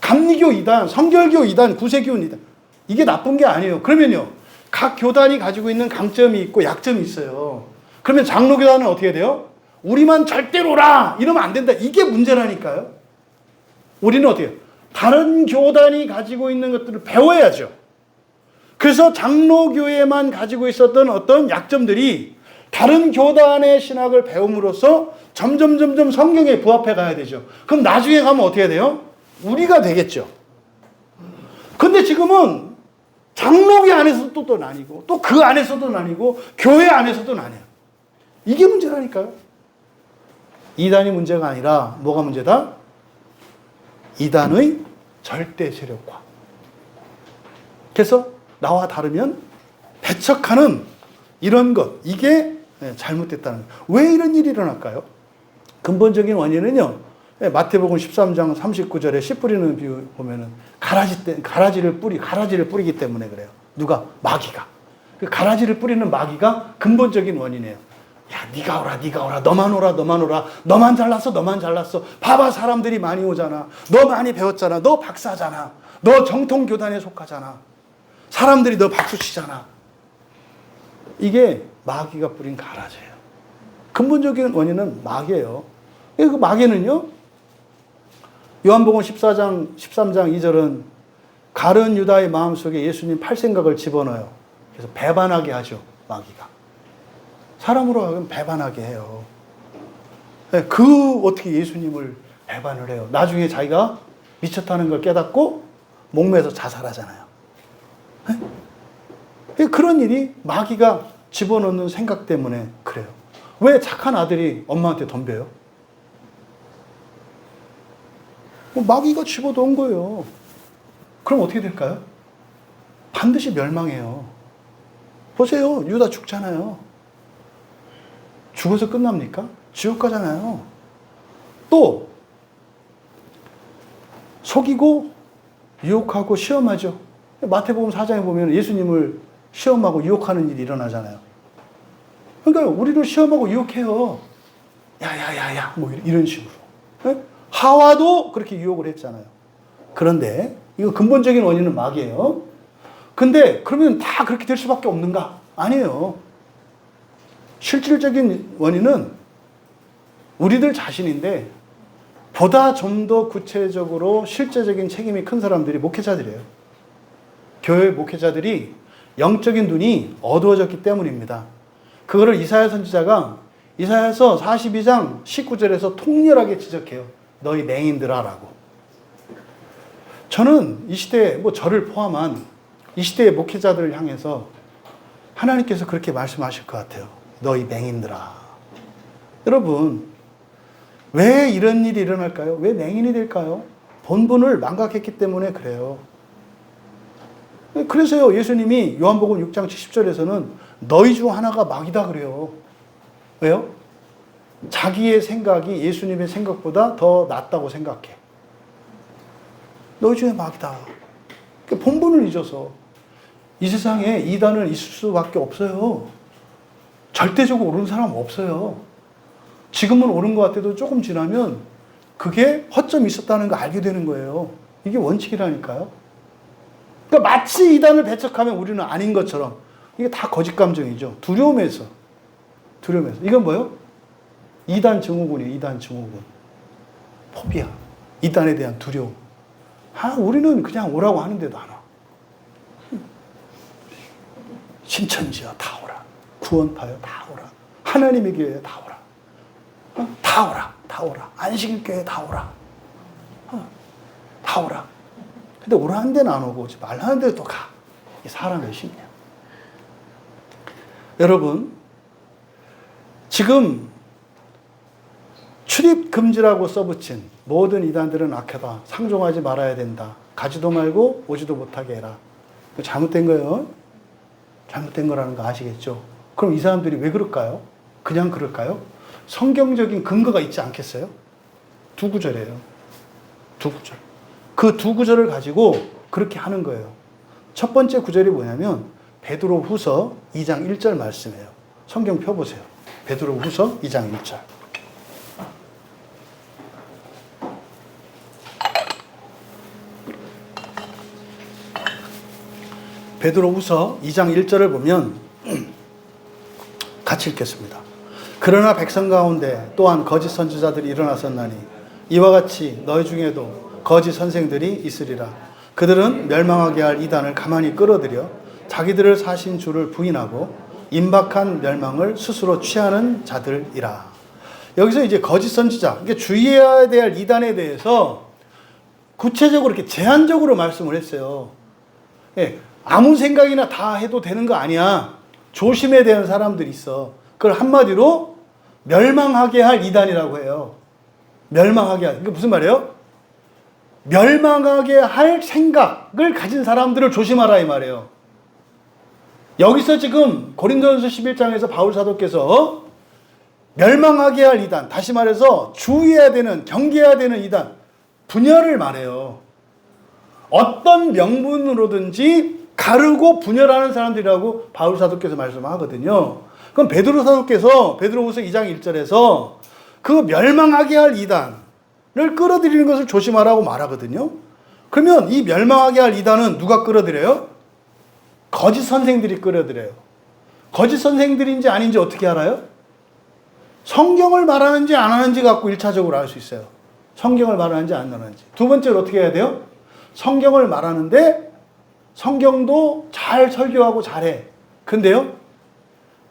감리교 이단, 성결교 이단, 구세교 이단. 이게 나쁜 게 아니에요. 그러면요, 각 교단이 가지고 있는 강점이 있고 약점이 있어요. 그러면 장로교단은 어떻게 돼요? 우리만 절대로라! 이러면 안 된다. 이게 문제라니까요. 우리는 어떻게 해요? 다른 교단이 가지고 있는 것들을 배워야죠. 그래서 장로교회만 가지고 있었던 어떤 약점들이 다른 교단의 신학을 배움으로써 점점 성경에 부합해 가야 되죠. 그럼 나중에 가면 어떻게 돼요? 우리가 되겠죠. 근데 지금은 장로교 안에서도 또 나뉘고 또 그 안에서도 나뉘고 교회 안에서도 나뉘어요. 이게 문제라니까요. 이단이 문제가 아니라 뭐가 문제다? 이단의 절대 세력화. 그래서 나와 다르면 배척하는 이런 것, 이게 잘못됐다는 거예요. 왜 이런 일이 일어날까요? 근본적인 원인은요, 마태복음 13장 39절에 씨 뿌리는 비유 보면은 가라지를 뿌리기 때문에 그래요. 누가? 마귀가. 그 가라지를 뿌리는 마귀가 근본적인 원인이에요. 야, 네가 오라, 너만 오라, 너만 잘났어. 봐봐, 사람들이 많이 오잖아. 너 많이 배웠잖아. 너 박사잖아. 너 정통교단에 속하잖아. 사람들이 너 박수 치잖아. 이게 마귀가 뿌린 가라지예요. 근본적인 원인은 마귀예요. 그 마귀는요, 요한복음 13장 2절은 가룟 유다의 마음속에 예수님 팔 생각을 집어넣어요. 그래서 배반하게 하죠, 마귀가. 사람으로 하여금 배반하게 해요. 어떻게 예수님을 배반을 해요? 나중에 자기가 미쳤다는 걸 깨닫고 목매서 자살하잖아요. 그런 일이 마귀가 집어넣는 생각 때문에 그래요. 왜 착한 아들이 엄마한테 덤벼요? 마귀가 집어넣은 거예요. 그럼 어떻게 될까요? 반드시 멸망해요. 보세요. 유다 죽잖아요. 죽어서 끝납니까? 지옥 가잖아요. 또 속이고 유혹하고 시험하죠. 마태복음 4장에 보면 예수님을 시험하고 유혹하는 일이 일어나잖아요. 그러니까 우리를 시험하고 유혹해요. 야야야야 뭐 이런 식으로. 하와도 그렇게 유혹을 했잖아요. 그런데 이거 근본적인 원인은 마귀예요. 근데 그러면 다 그렇게 될 수밖에 없는가? 아니에요. 실질적인 원인은 우리들 자신인데 보다 좀 더 구체적으로 실제적인 책임이 큰 사람들이 목회자들이에요. 교회 목회자들이 영적인 눈이 어두워졌기 때문입니다. 그거를 이사야 선지자가 이사야서 42장 19절에서 통렬하게 지적해요. 너희 맹인들아라고. 저는 이 시대에 저를 포함한 이 시대의 목회자들을 향해서 하나님께서 그렇게 말씀하실 것 같아요. 너희 맹인들아. 여러분, 왜 이런 일이 일어날까요? 왜 맹인이 될까요? 본분을 망각했기 때문에 그래요. 그래서요, 예수님이 요한복음 6장 70절에서는 너희 중 하나가 마귀다 그래요. 왜요? 자기의 생각이 예수님의 생각보다 더 낫다고 생각해. 너희 중에 마귀다. 본분을 잊어서. 이 세상에 이단은 있을 수밖에 없어요. 절대적으로 옳은 사람 없어요. 지금은 옳은 것 같아도 조금 지나면 그게 허점이 있었다는 거 알게 되는 거예요. 이게 원칙이라니까요. 그러니까 마치 이단을 배척하면 우리는 아닌 것처럼 이게 다 거짓 감정이죠. 두려움에서. 이건 뭐예요? 이단 증후군이에요. 이단 증후군. 포비아. 이단에 대한 두려움. 우리는 그냥 오라고 하는데도 안 와. 신천지여 다 오라. 구원파여 다 오라. 하나님의 교회에 다 오라. 다 오라. 다 오라. 안식일교회 다 오라. 다 오라. 근데 오라는 데는 안 오고 말라는 데도 또 가. 이 사람의 심리야. 여러분, 지금 출입 금지라고 써붙인 모든 이단들은 악하다. 상종하지 말아야 된다. 가지도 말고 오지도 못하게 해라. 잘못된 거예요. 잘못된 거라는 거 아시겠죠? 그럼 이 사람들이 왜 그럴까요? 그냥 그럴까요? 성경적인 근거가 있지 않겠어요? 두 구절이에요. 두 구절. 그 두 구절을 가지고 그렇게 하는 거예요. 첫 번째 구절이 뭐냐면 베드로 후서 2장 1절 말씀이에요. 성경 펴보세요. 베드로 후서 2장 1절. 베드로 후서 2장 1절을 보면 같이 읽겠습니다. 그러나 백성 가운데 또한 거짓 선지자들이 일어났었나니 이와 같이 너희 중에도 거짓 선생들이 있으리라. 그들은 멸망하게 할 이단을 가만히 끌어들여 자기들을 사신 주를 부인하고 임박한 멸망을 스스로 취하는 자들이라. 여기서 이제 거짓 선지자, 이게 주의해야 될 이단에 대해서 구체적으로 이렇게 제한적으로 말씀을 했어요. 예, 아무 생각이나 다 해도 되는 거 아니야. 조심해야 되는 사람들이 있어. 그걸 한마디로 멸망하게 할 이단이라고 해요. 멸망하게 할. 이게 무슨 말이에요? 멸망하게 할 생각을 가진 사람들을 조심하라 이 말이에요. 여기서 지금 고린도전서 11장에서 바울 사도께서 멸망하게 할 이단, 다시 말해서 주의해야 되는, 경계해야 되는 이단, 분열을 말해요. 어떤 명분으로든지 가르고 분열하는 사람들이라고 바울 사도께서 말씀하거든요. 그럼 베드로 사도께서 베드로후서 2장 1절에서 그 멸망하게 할 이단을 끌어들이는 것을 조심하라고 말하거든요. 그러면 이 멸망하게 할 이단은 누가 끌어들여요? 거짓 선생들이 끌어들여요. 거짓 선생들인지 아닌지 어떻게 알아요? 성경을 말하는지 안 하는지 갖고 1차적으로 알 수 있어요. 성경을 말하는지 안 하는지. 두 번째로 어떻게 해야 돼요? 성경을 말하는데 성경도 잘 설교하고 잘해. 근데요,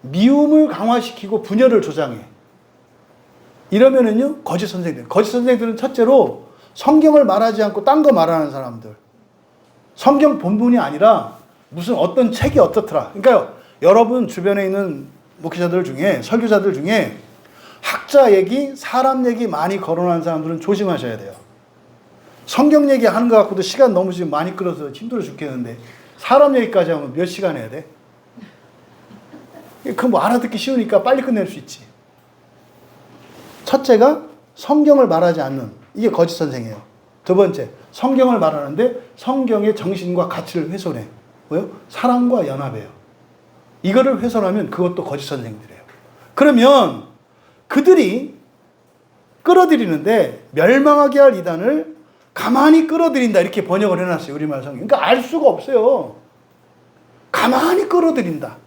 미움을 강화시키고 분열을 조장해. 이러면은요, 거짓 선생들. 거짓 선생들은 첫째로 성경을 말하지 않고 딴 거 말하는 사람들. 성경 본문이 아니라 무슨 어떤 책이 어떻더라. 그러니까 여러분 주변에 있는 목회자들 중에, 설교자들 중에 학자 얘기, 사람 얘기 많이 거론하는 사람들은 조심하셔야 돼요. 성경 얘기 하는 거 갖고도 시간 너무 지금 많이 끌어서 힘들어 죽겠는데 사람 얘기까지 하면 몇 시간 해야 돼? 그 뭐 알아듣기 쉬우니까 빨리 끝낼 수 있지. 첫째가 성경을 말하지 않는, 이게 거짓 선생이에요. 두 번째, 성경을 말하는데 성경의 정신과 가치를 훼손해. 뭐요? 사랑과 연합해요. 이거를 훼손하면 그것도 거짓 선생들이에요. 그러면 그들이 끌어들이는데 멸망하게 할 이단을 가만히 끌어들인다, 이렇게 번역을 해놨어요. 우리말 성경. 그러니까 알 수가 없어요. 가만히 끌어들인다.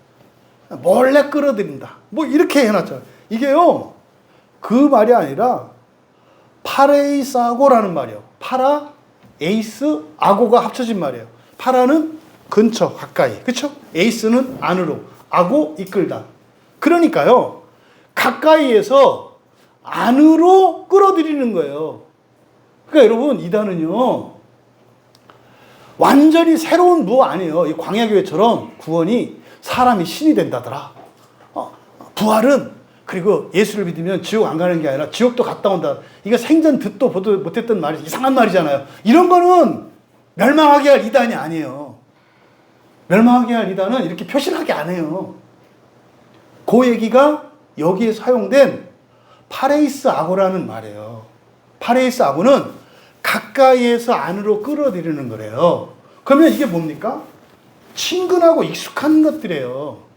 몰래 끌어들인다. 뭐 이렇게 해놨죠. 이게요, 그 말이 아니라 파레이사고라는 말이에요. 파라, 에이스, 아고가 합쳐진 말이에요. 파라는 근처, 가까이. 그렇죠? 에이스는 안으로, 아고, 이끌다. 그러니까요, 가까이에서 안으로 끌어들이는 거예요. 그러니까 여러분, 이단은요, 완전히 새로운 무 아니에요. 이 광야교회처럼 구원이 사람이 신이 된다더라. 부활은 그리고 예수를 믿으면 지옥 안 가는 게 아니라 지옥도 갔다 온다. 이거 생전 듣도 보도 못했던 말이 이상한 말이잖아요. 이런 거는 멸망하게 할 이단이 아니에요. 멸망하게 할 이단은 이렇게 표신하게 안 해요. 그 얘기가 여기에 사용된 파레이스 아고라는 말이에요. 파레이스 아고는 가까이에서 안으로 끌어들이는 거래요. 그러면 이게 뭡니까? 친근하고 익숙한 것들이에요.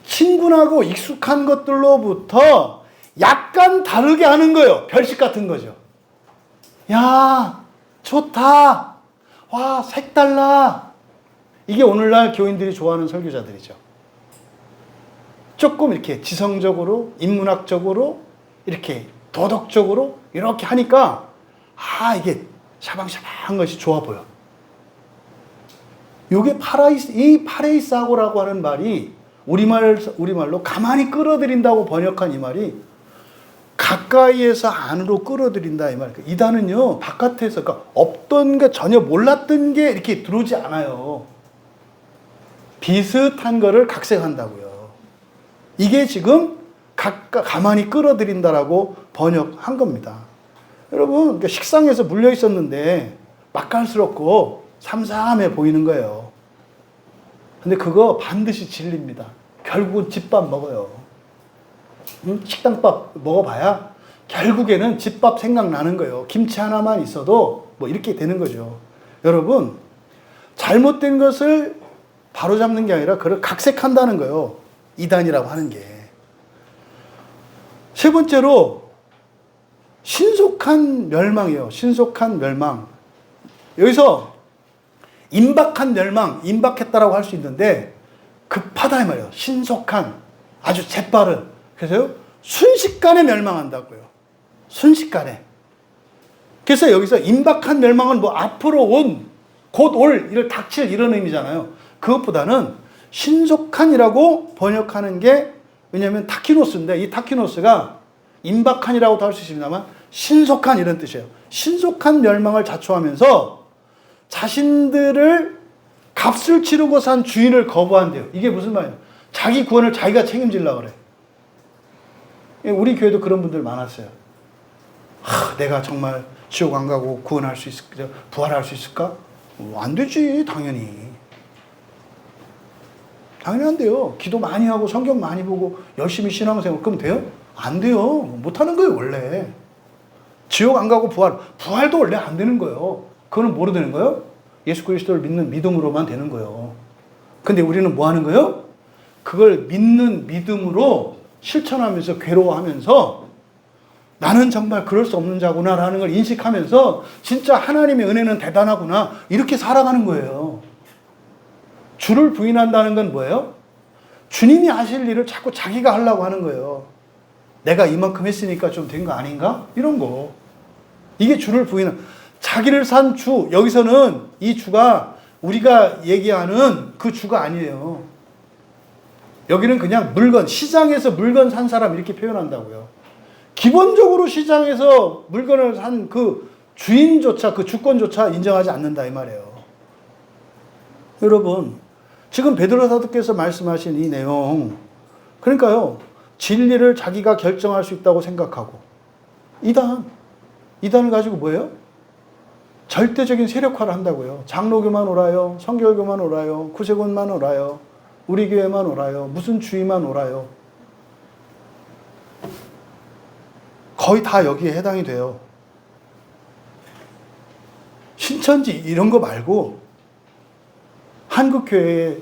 친근하고 익숙한 것들로부터 약간 다르게 하는 거예요. 별식 같은 거죠. 야, 좋다. 와, 색달라. 이게 오늘날 교인들이 좋아하는 설교자들이죠. 조금 이렇게 지성적으로, 인문학적으로, 이렇게 도덕적으로 이렇게 하니까 이게 샤방샤방한 것이 좋아 보여. 요게 이 파레이사고라고 하는 말이 우리말로 가만히 끌어들인다고 번역한 이 말이 가까이에서 안으로 끌어들인다 이 말. 이단은요 바깥에서 그러니까 없던 게 전혀 몰랐던 게 이렇게 들어오지 않아요. 비슷한 거를 각색한다고요. 이게 지금 가만히 끌어들인다라고 번역한 겁니다. 여러분 그러니까 식상에서 물려 있었는데 맛깔스럽고 삼삼해 보이는 거예요. 근데 그거 반드시 진리입니다. 결국은 집밥 먹어요. 응? 식당밥 먹어봐야 결국에는 집밥 생각나는 거예요. 김치 하나만 있어도 뭐 이렇게 되는 거죠. 여러분 잘못된 것을 바로잡는 게 아니라 그걸 각색한다는 거예요. 이단이라고 하는 게. 세 번째로 신속한 멸망이에요. 신속한 멸망. 여기서 임박한 멸망, 임박했다라고 할 수 있는데 급하다 이 말이에요. 신속한, 아주 재빠른. 그래서요 순식간에 멸망한다고요. 순식간에. 그래서 여기서 임박한 멸망은 뭐 앞으로 곧 올, 이를 닥칠 이런 의미잖아요. 그것보다는 신속한이라고 번역하는 게 왜냐하면 타키노스인데 이 타키노스가 임박한이라고도 할 수 있습니다만 신속한 이런 뜻이에요. 신속한 멸망을 자초하면서 자신들을 값을 치르고 산 주인을 거부한대요. 이게 무슨 말이에요? 자기 구원을 자기가 책임지려고 그래. 우리 교회도 그런 분들 많았어요. 내가 정말 지옥 안 가고 구원할 수 있을까? 부활할 수 있을까? 안 되지, 당연히. 당연히 안 돼요. 기도 많이 하고 성경 많이 보고 열심히 신앙생활 그럼 돼요? 안 돼요. 못하는 거예요, 원래. 지옥 안 가고 부활도 원래 안 되는 거예요. 그거는 뭐로 되는 거예요? 예수 그리스도를 믿는 믿음으로만 되는 거예요. 근데 우리는 뭐 하는 거예요? 그걸 믿는 믿음으로 실천하면서 괴로워하면서 나는 정말 그럴 수 없는 자구나 라는 걸 인식하면서 진짜 하나님의 은혜는 대단하구나 이렇게 살아가는 거예요. 주를 부인한다는 건 뭐예요? 주님이 하실 일을 자꾸 자기가 하려고 하는 거예요. 내가 이만큼 했으니까 좀 된 거 아닌가? 이런 거. 이게 주를 부인한 자기를 산 주. 여기서는 이 주가 우리가 얘기하는 그 주가 아니에요. 여기는 그냥 물건, 시장에서 물건 산 사람 이렇게 표현한다고요. 기본적으로 시장에서 물건을 산 그 주인조차, 그 주권조차 인정하지 않는다 이 말이에요. 여러분, 지금 베드로 사도께서 말씀하신 이 내용, 그러니까요, 진리를 자기가 결정할 수 있다고 생각하고, 이단을 가지고 뭐예요? 절대적인 세력화를 한다고요. 장로교만 오라요, 성결교만 오라요, 구세군만 오라요, 우리 교회만 오라요, 무슨 주의만 오라요. 거의 다 여기에 해당이 돼요. 신천지 이런 거 말고 한국교회에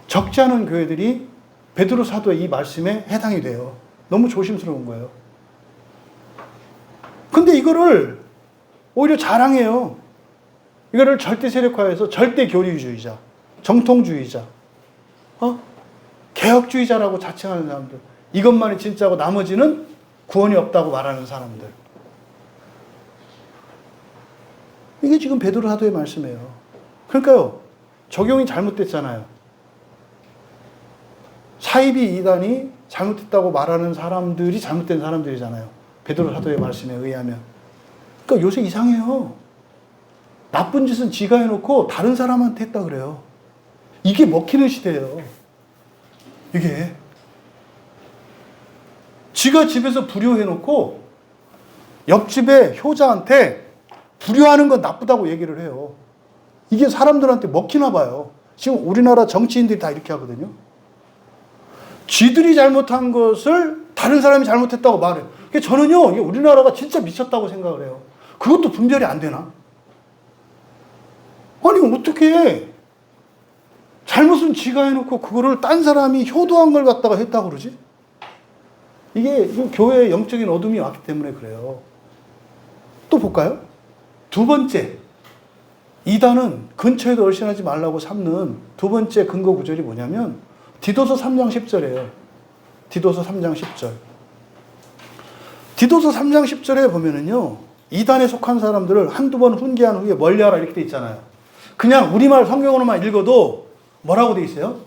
적지 않은 교회들이 베드로 사도의 이 말씀에 해당이 돼요. 너무 조심스러운 거예요. 근데 이거를 오히려 자랑해요. 이거를 절대 세력화해서 절대 교리주의자, 정통주의자, 개혁주의자라고 자칭하는 사람들. 이것만이 진짜고 나머지는 구원이 없다고 말하는 사람들. 이게 지금 베드로 사도의 말씀이에요. 그러니까요, 적용이 잘못됐잖아요. 사이비 이단이 잘못됐다고 말하는 사람들이 잘못된 사람들이잖아요. 베드로 사도의 말씀에 의하면. 그러니까 요새 이상해요. 나쁜 짓은 지가 해놓고 다른 사람한테 했다 그래요. 이게 먹히는 시대예요. 이게. 지가 집에서 불효해놓고 옆집에 효자한테 불효하는 건 나쁘다고 얘기를 해요. 이게 사람들한테 먹히나 봐요. 지금 우리나라 정치인들이 다 이렇게 하거든요. 쥐들이 잘못한 것을 다른 사람이 잘못했다고 말해요. 저는요, 이게 우리나라가 진짜 미쳤다고 생각을 해요. 그것도 분별이 안 되나? 아니, 어떻게 잘못은 지가 해놓고 그거를 딴 사람이 효도한 걸 갖다가 했다고 그러지? 이게 교회의 영적인 어둠이 왔기 때문에 그래요. 또 볼까요? 두 번째, 이단은 근처에도 얼씬하지 말라고 삼는 두 번째 근거 구절이 뭐냐면 디도서 3장 10절이에요. 디도서 3장 10절. 디도서 3장 10절에 보면은요, 이단에 속한 사람들을 한두 번 훈계한 후에 멀리하라 이렇게 돼 있잖아요. 그냥 우리말 성경으로만 읽어도 뭐라고 돼 있어요?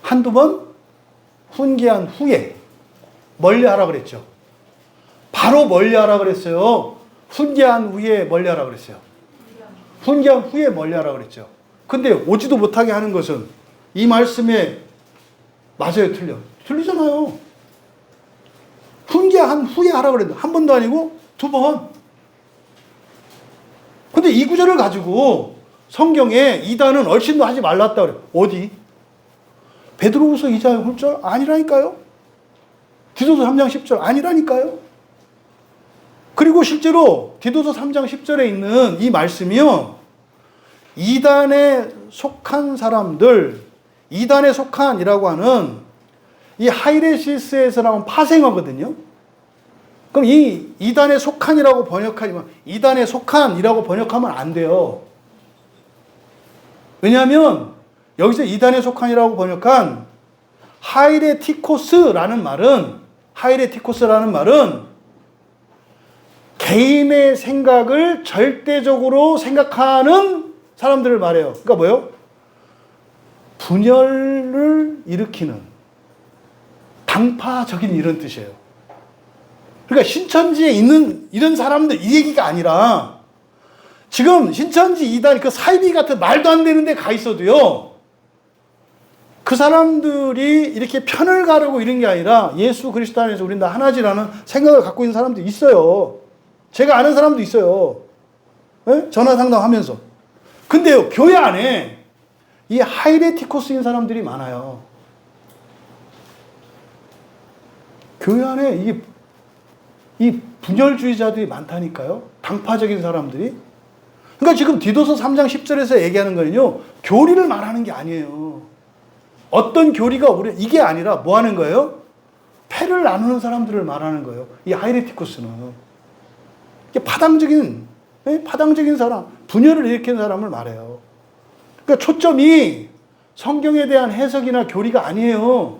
한두 번 훈계한 후에 멀리하라 그랬죠. 바로 멀리하라 그랬어요. 훈계한 후에 멀리하라 그랬어요. 훈계한 후에 멀리하라 그랬죠. 근데 오지도 못하게 하는 것은 이 말씀에 맞아요, 틀려? 틀리잖아요. 훈계한 후에 하라 그랬는데 한 번도 아니고 두 번. 근데 이 구절을 가지고 성경에 이단은 얼씬도 하지 말랐다 그래요. 어디? 베드로후서 2장 1절 아니라니까요. 디도서 3장 10절 아니라니까요. 그리고 실제로 디도서 3장 10절에 있는 이 말씀이요, 이단에 속한 사람들, 이단에 속한이라고 하는 이 하이레시스에서 나온 파생어거든요. 그럼 이 이단에 속한이라고 번역하지만 이단에 속한이라고 번역하면 안 돼요. 왜냐하면 여기서 이단에 속한이라고 번역한 하이레티코스라는 말은 개인의 생각을 절대적으로 생각하는 사람들을 말해요. 그러니까 뭐예요? 분열을 일으키는 당파적인 이런 뜻이에요. 그러니까 신천지에 있는 이런 사람들 이 얘기가 아니라 지금 신천지 이단 그 사이비 같은 말도 안 되는 데 가 있어도요, 그 사람들이 이렇게 편을 가르고 이런 게 아니라 예수 그리스도 안에서 우린 다 하나지라는 생각을 갖고 있는 사람도 있어요. 제가 아는 사람도 있어요. 네? 전화 상담하면서. 근데요, 교회 안에 이 하이레티코스인 사람들이 많아요. 교회 안에 이 분열주의자들이 많다니까요. 당파적인 사람들이. 그러니까 지금 디도서 3장 10절에서 얘기하는 거는요, 교리를 말하는 게 아니에요. 어떤 교리가 이게 아니라 뭐 하는 거예요? 패를 나누는 사람들을 말하는 거예요. 이 하이레티코스는. 이게 파당적인 사람, 분열을 일으키는 사람을 말해요. 그러니까 초점이 성경에 대한 해석이나 교리가 아니에요.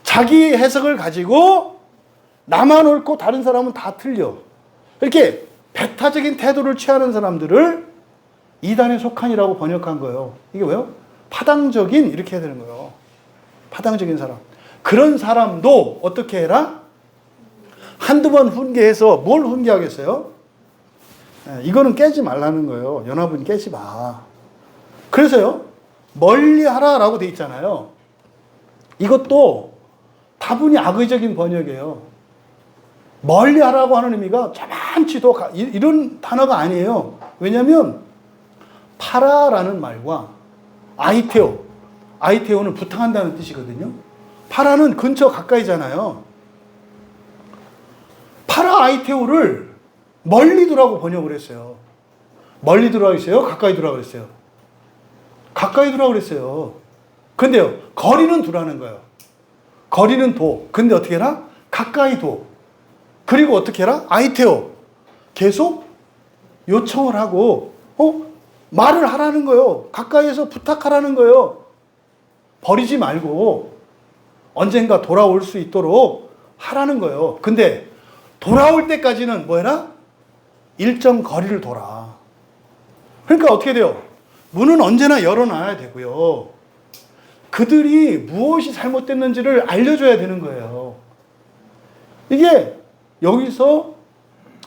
자기 해석을 가지고 나만 옳고 다른 사람은 다 틀려. 이렇게 배타적인 태도를 취하는 사람들을 이단에 속한이라고 번역한 거예요. 이게 왜요? 파당적인 이렇게 해야 되는 거예요. 파당적인 사람. 그런 사람도 어떻게 해라? 한두 번 훈계해서 뭘 훈계하겠어요? 이거는 깨지 말라는 거예요. 연합은 깨지 마. 그래서요, 멀리하라라고 돼 있잖아요. 이것도 다분히 악의적인 번역이에요. 멀리하라고 하는 의미가 저만치도 이런 단어가 아니에요. 왜냐하면 파라라는 말과 아이테오는 부탁한다는 뜻이거든요. 파라는 근처 가까이잖아요. 파라 아이테오를 멀리 두라고 번역을 했어요. 멀리 두라고 했어요? 가까이 두라고 했어요? 가까이 두라고 그랬어요. 근데요, 거리는 두라는 거예요. 거리는 도. 근데 어떻게 해라? 가까이 도. 그리고 어떻게 해라? 아이테오. 계속 요청을 하고, 말을 하라는 거예요. 가까이에서 부탁하라는 거예요. 버리지 말고 언젠가 돌아올 수 있도록 하라는 거예요. 근데 돌아올 때까지는 뭐 해라? 일정 거리를 둬라. 그러니까 어떻게 돼요? 문은 언제나 열어놔야 되고요. 그들이 무엇이 잘못됐는지를 알려줘야 되는 거예요. 이게 여기서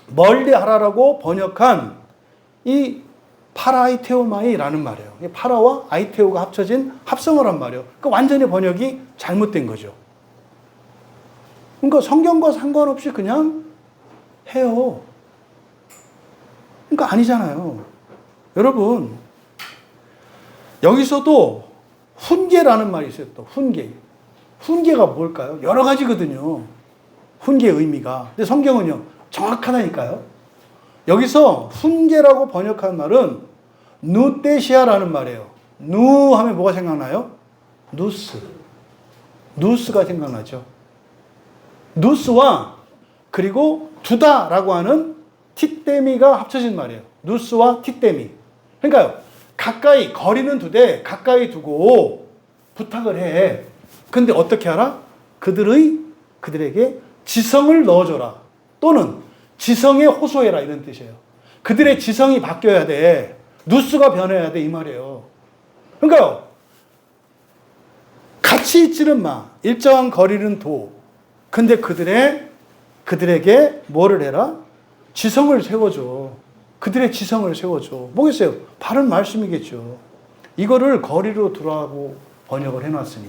멀리 하라라고 번역한 이 파라아이테오마이라는 말이에요. 파라와 아이테오가 합쳐진 합성어란 말이에요. 그러니까 완전히 번역이 잘못된 거죠. 그러니까 성경과 상관없이 그냥 해요. 그러니까 아니잖아요. 여러분, 여기서도 훈계라는 말이 있어요. 또 훈계. 훈계가 뭘까요? 여러 가지거든요. 훈계의 의미가. 근데 성경은요, 정확하다니까요. 여기서 훈계라고 번역한 말은 누테시아라는 말이에요. 누 하면 뭐가 생각나요? 누스. 누스가 생각나죠. 누스와 그리고 두다라고 하는 티떼미가 합쳐진 말이에요. 누스와 티떼미. 그러니까요, 가까이, 거리는 두되 가까이 두고 부탁을 해. 근데 어떻게 하라? 그들에게 지성을 넣어줘라. 또는 지성에 호소해라. 이런 뜻이에요. 그들의 지성이 바뀌어야 돼. 누스가 변해야 돼. 이 말이에요. 그러니까요, 같이 있지는 마. 일정한 거리는 둬. 근데 그들에게 뭐를 해라? 지성을 세워줘. 그들의 지성을 세워줘. 뭐겠어요? 바른 말씀이겠죠. 이거를 거리로 두라고 번역을 해놨으니.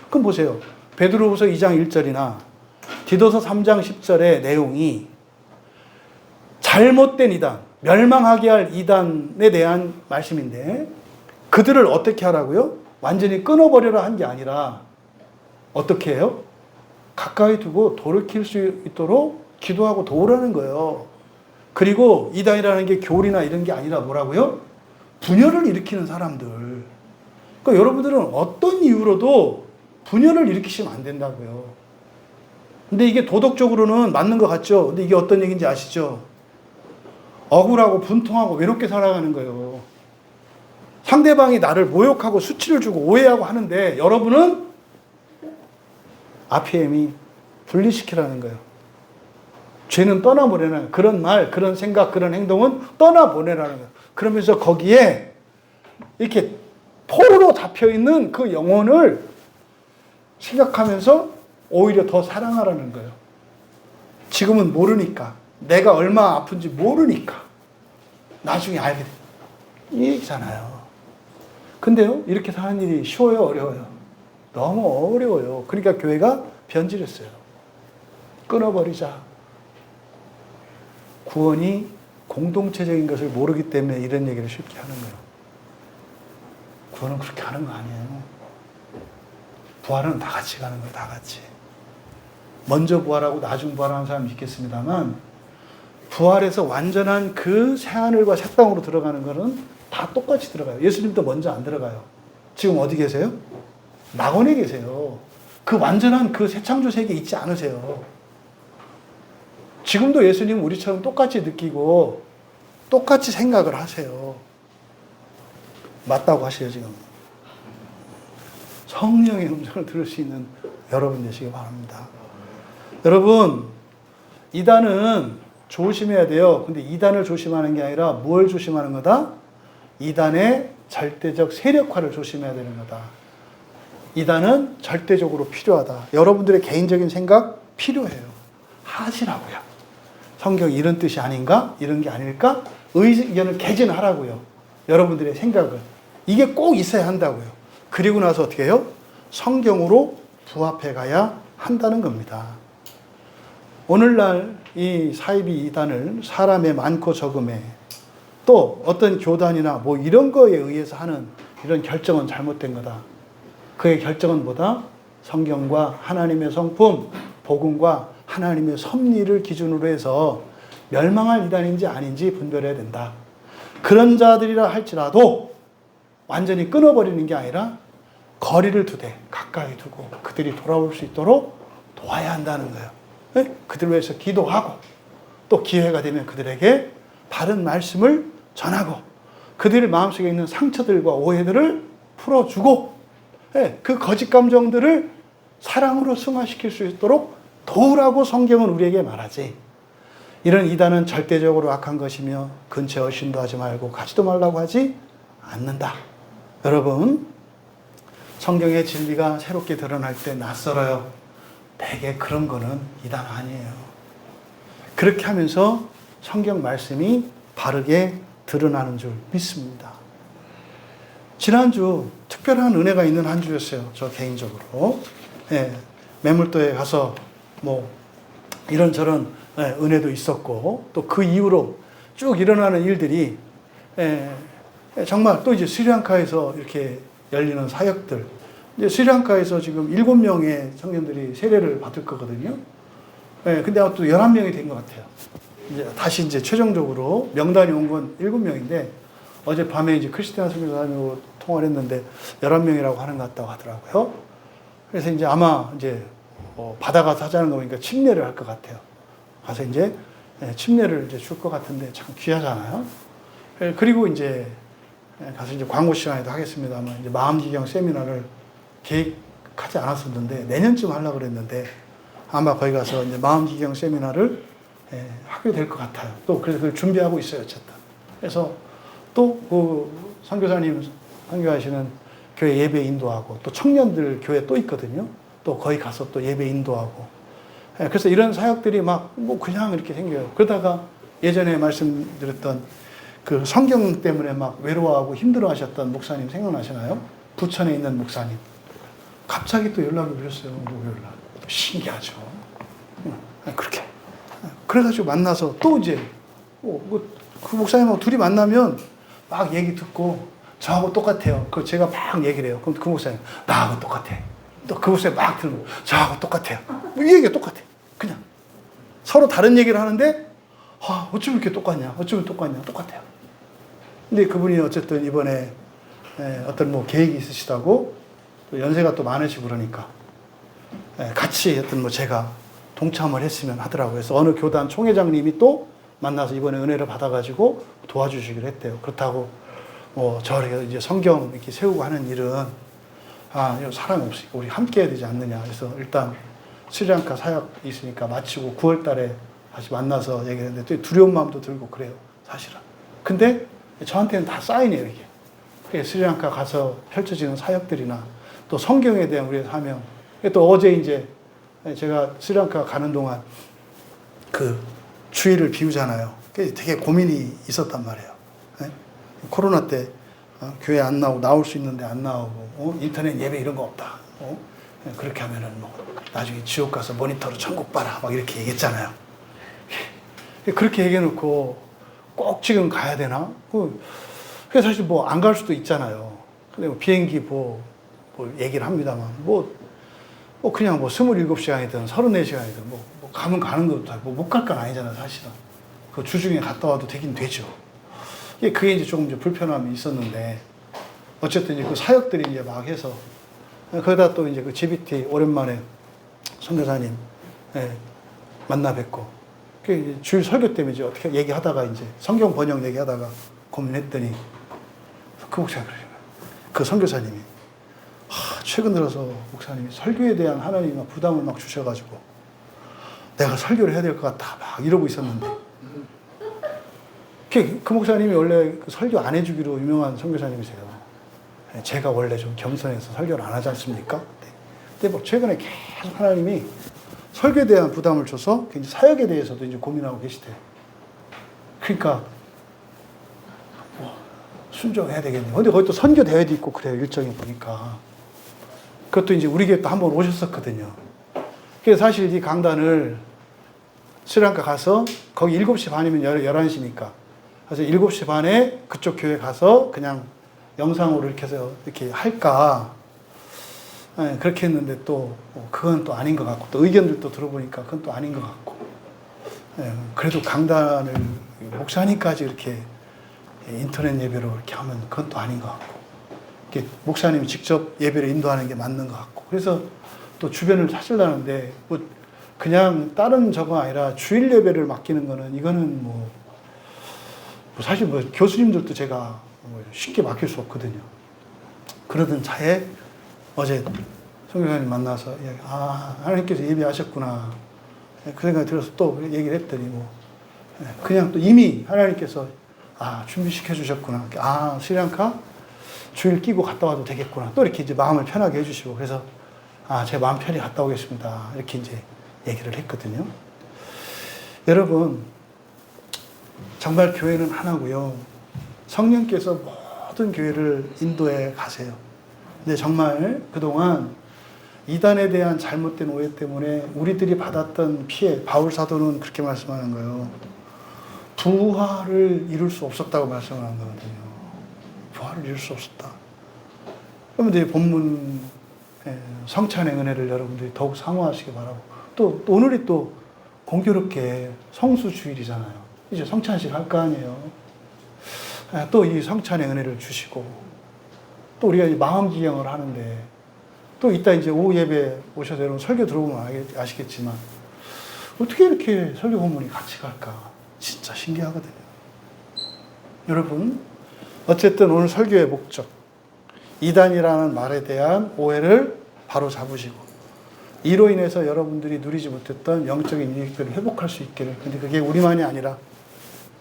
그럼 보세요. 베드로후서 2장 1절이나 디도서 3장 10절의 내용이 잘못된 이단, 멸망하게 할 이단에 대한 말씀인데 그들을 어떻게 하라고요? 완전히 끊어버려라 한 게 아니라 어떻게 해요? 가까이 두고 돌이킬 수 있도록 기도하고 도우라는 거예요. 그리고 이단이라는 게 교리나 이런 게 아니라 뭐라고요? 분열을 일으키는 사람들. 그러니까 여러분들은 어떤 이유로도 분열을 일으키시면 안 된다고요. 근데 이게 도덕적으로는 맞는 것 같죠? 근데 이게 어떤 얘기인지 아시죠? 억울하고 분통하고 외롭게 살아가는 거예요. 상대방이 나를 모욕하고 수치를 주고 오해하고 하는데 여러분은 RPM이 분리시키라는 거예요. 죄는 떠나보내라는 거예요. 그런 말, 그런 생각, 그런 행동은 떠나보내라는 거예요. 그러면서 거기에 이렇게 포로로 잡혀있는 그 영혼을 생각하면서 오히려 더 사랑하라는 거예요. 지금은 모르니까. 내가 얼마나 아픈지 모르니까. 나중에 알게 돼. 이 얘기잖아요. 근데요, 이렇게 사는 일이 쉬워요, 어려워요? 너무 어려워요. 그러니까 교회가 변질했어요. 끊어버리자. 구원이 공동체적인 것을 모르기 때문에 이런 얘기를 쉽게 하는 거예요. 구원은 그렇게 하는 거 아니에요. 부활은 다 같이 가는 거예요, 다 같이. 먼저 부활하고 나중 부활하는 사람이 있겠습니다만, 부활해서 완전한 그 새하늘과 새 땅으로 들어가는 거는 다 똑같이 들어가요. 예수님도 먼저 안 들어가요. 지금 어디 계세요? 낙원에 계세요. 그 완전한 그 새 창조 세계에 있지 않으세요. 지금도 예수님은 우리처럼 똑같이 느끼고 똑같이 생각을 하세요. 맞다고 하세요, 지금. 성령의 음성을 들을 수 있는 여러분 되시기 바랍니다. 여러분, 이단은 조심해야 돼요. 근데 이단을 조심하는 게 아니라 뭘 조심하는 거다? 이단의 절대적 세력화를 조심해야 되는 거다. 이단은 절대적으로 필요하다. 여러분들의 개인적인 생각 필요해요. 하시라고요. 성경이 이런 뜻이 아닌가? 이런 게 아닐까? 의견을 개진하라고요. 여러분들의 생각을. 이게 꼭 있어야 한다고요. 그리고 나서 어떻게 해요? 성경으로 부합해 가야 한다는 겁니다. 오늘날 이 사이비 이단을 사람의 많고 적음에 또 어떤 교단이나 뭐 이런 거에 의해서 하는 이런 결정은 잘못된 거다. 그의 결정은 뭐다? 성경과 하나님의 성품, 복음과 하나님의 섭리를 기준으로 해서 멸망할 이단인지 아닌지 분별해야 된다. 그런 자들이라 할지라도 완전히 끊어버리는 게 아니라 거리를 두되 가까이 두고 그들이 돌아올 수 있도록 도와야 한다는 거예요. 네? 그들을 위해서 기도하고 또 기회가 되면 그들에게 바른 말씀을 전하고 그들 마음속에 있는 상처들과 오해들을 풀어주고 네? 그 거짓 감정들을 사랑으로 승화시킬 수 있도록 도우라고 성경은 우리에게 말하지. 이런 이단은 절대적으로 악한 것이며 근처에 얼씬도 하지 말고 가지도 말라고 하지 않는다. 여러분, 성경의 진리가 새롭게 드러날 때 낯설어요. 대개 그런 거는 이단 아니에요. 그렇게 하면서 성경 말씀이 바르게 드러나는 줄 믿습니다. 지난주 특별한 은혜가 있는 한 주였어요. 저 개인적으로. 네, 매물도에 가서 뭐 이런저런 은혜도 있었고 또 그 이후로 쭉 일어나는 일들이 정말 또 이제 스리랑카에서 이렇게 열리는 사역들, 이제 스리랑카에서 지금 7명의 청년들이 세례를 받을 거거든요. 근데 또 11명이 된 것 같아요. 이제 다시 이제 최종적으로 명단이 온 건 7명인데 어젯밤에 이제 크리스티안 선교사님하고 통화를 했는데 11명이라고 하는 것 같다고 하더라고요. 그래서 이제 아마 이제 받아가서 하자는 거 보니까 침례를 할 것 같아요. 가서 이제 침례를 이제 줄 것 같은데 참 귀하잖아요. 그리고 이제 가서 이제 광고 시간에도 하겠습니다만 이제 마음기경 세미나를 계획하지 않았었는데 내년쯤 하려고 그랬는데 아마 거기 가서 이제 마음기경 세미나를 하게 될 것 같아요. 또 그래서 그걸 준비하고 있어요, 어쨌든. 그래서 또 그 선교사님 선교하시는 교회 예배 인도하고 또 청년들 교회 또 있거든요. 또 거기 가서 또 예배 인도하고. 그래서 이런 사역들이 막 뭐 그냥 이렇게 생겨요. 그러다가 예전에 말씀드렸던 그 성경 때문에 막 외로워하고 힘들어 하셨던 목사님 생각나시나요? 부천에 있는 목사님. 갑자기 또 연락이 오셨어요. 목요일 날. 신기하죠. 그렇게. 그래가지고 만나서 또 이제 그 목사님하고 둘이 만나면 막 얘기 듣고 저하고 똑같아요. 그 제가 막 얘기를 해요. 그럼 그 목사님 나하고 똑같아. 또 그 목사님 막 들고 저하고 똑같아요. 뭐 이 얘기가 똑같아. 그냥 서로 다른 얘기를 하는데 어쩜 이렇게 똑같냐? 어쩌면 똑같냐? 똑같아요. 근데 그분이 어쨌든 이번에 어떤 뭐 계획이 있으시다고 또 연세가 또 많으시고 그러니까 같이 어떤 뭐 제가 동참을 했으면 하더라고요. 그래서 어느 교단 총회장님이 또 만나서 이번에 은혜를 받아가지고 도와주시기로 했대요. 그렇다고 뭐 저렇게 이제 성경 이렇게 세우고 하는 일은 사람 없으니까 우리 함께 해야 되지 않느냐. 그래서 일단 스리랑카 사역 있으니까 마치고 9월 달에 다시 만나서 얘기했는데 또 두려운 마음도 들고 그래요. 사실은. 근데 저한테는 다 사인이에요, 이게. 그래서 스리랑카 가서 펼쳐지는 사역들이나 또 성경에 대한 우리의 사명. 또 어제 이제 제가 스리랑카 가는 동안 그 주일을 비우잖아요. 되게 고민이 있었단 말이에요. 코로나 때 교회 안 나오고 나올 수 있는데 안 나오고 인터넷 예배 이런 거 없다. 그렇게 하면은 뭐 나중에 지옥 가서 모니터로 천국 봐라 막 이렇게 얘기했잖아요. 그렇게 얘기해놓고 꼭 지금 가야 되나? 그래서 사실 뭐 안 갈 수도 있잖아요. 근데 뭐 비행기 뭐 얘기를 합니다만 뭐 그냥 뭐 27시간이든 34시간이든 뭐 가면 가는 것도 뭐 못 갈 건 아니잖아요, 사실은. 그 주중에 갔다 와도 되긴 되죠. 그게 이제 조금 이제 불편함이 있었는데 어쨌든 이제 그 사역들이 이제 막 해서 거기다 또 이제 그 GBT 오랜만에 선교사님 만나 뵙고 그 주일 설교 때문에 이제 어떻게 얘기하다가 이제 성경 번역 얘기하다가 고민했더니 그 목사님 그러시는 거예요. 그 선교사님이 최근 들어서 목사님이 설교에 대한 하나님의 부담을 막 주셔가지고 내가 설교를 해야 될 것 같다 막 이러고 있었는데 그 목사님이 원래 그 설교 안 해주기로 유명한 선교사님이세요. 제가 원래 좀 겸손해서 설교를 안 하지 않습니까? 근데 뭐 최근에 계속 하나님이 설교에 대한 부담을 줘서 굉장히 사역에 대해서도 이제 고민하고 계시대요. 그러니까 순종해야 되겠네요. 근데 거기 또 선교 대회도 있고 그래요. 일정이 보니까. 그것도 이제 우리 교회 또 한 번 오셨었거든요. 그래서 사실 이 강단을 스리랑카 가서 거기 7시 반이면 11시니까. 그래서 7시 반에 그쪽 교회 가서 그냥 영상으로 이렇게 해서 이렇게 할까. 그렇게 했는데 또 그건 또 아닌 것 같고 또 의견들도 들어보니까 그건 또 아닌 것 같고. 그래도 강단을 목사님까지 이렇게 인터넷 예배로 이렇게 하면 그건 또 아닌 것 같고. 목사님이 직접 예배를 인도하는 게 맞는 것 같고. 그래서 또 주변을 찾으려는데 뭐 그냥 다른 저거 아니라 주일 예배를 맡기는 거는 이거는 뭐 사실 뭐 교수님들도 제가 쉽게 맡길 수 없거든요. 그러던 차에 어제 선교사님 만나서 하나님께서 예배하셨구나. 그 생각이 들어서 또 얘기를 했더니 뭐 그냥 또 이미 하나님께서 준비시켜 주셨구나. 스리랑카 주일 끼고 갔다 와도 되겠구나. 또 이렇게 이제 마음을 편하게 해주시고 그래서 제 마음 편히 갔다 오겠습니다. 이렇게 이제 얘기를 했거든요. 여러분 정말 교회는 하나고요. 성령께서 모든 교회를 인도해 가세요. 근데 정말 그동안 이단에 대한 잘못된 오해 때문에 우리들이 받았던 피해, 바울 사도는 그렇게 말씀하는 거예요. 부활을 이룰 수 없었다고 말씀하는 거거든요. 부활을 이룰 수 없었다. 여러분들이 본문 성찬의 은혜를 여러분들이 더욱 사모하시기 바라고, 또 오늘이 또 공교롭게 성수주일이잖아요. 이제 성찬식 할 거 아니에요. 또 이 성찬의 은혜를 주시고, 또 우리가 마음 기경을 하는데, 또 이따 이제 오후 예배 오셔서 여러분 설교 들어보면 아시겠지만, 어떻게 이렇게 설교 본문이 같이 갈까? 진짜 신기하거든요. 여러분, 어쨌든 오늘 설교의 목적, 이단이라는 말에 대한 오해를 바로 잡으시고, 이로 인해서 여러분들이 누리지 못했던 영적인 이익들을 회복할 수 있기를. 근데 그게 우리만이 아니라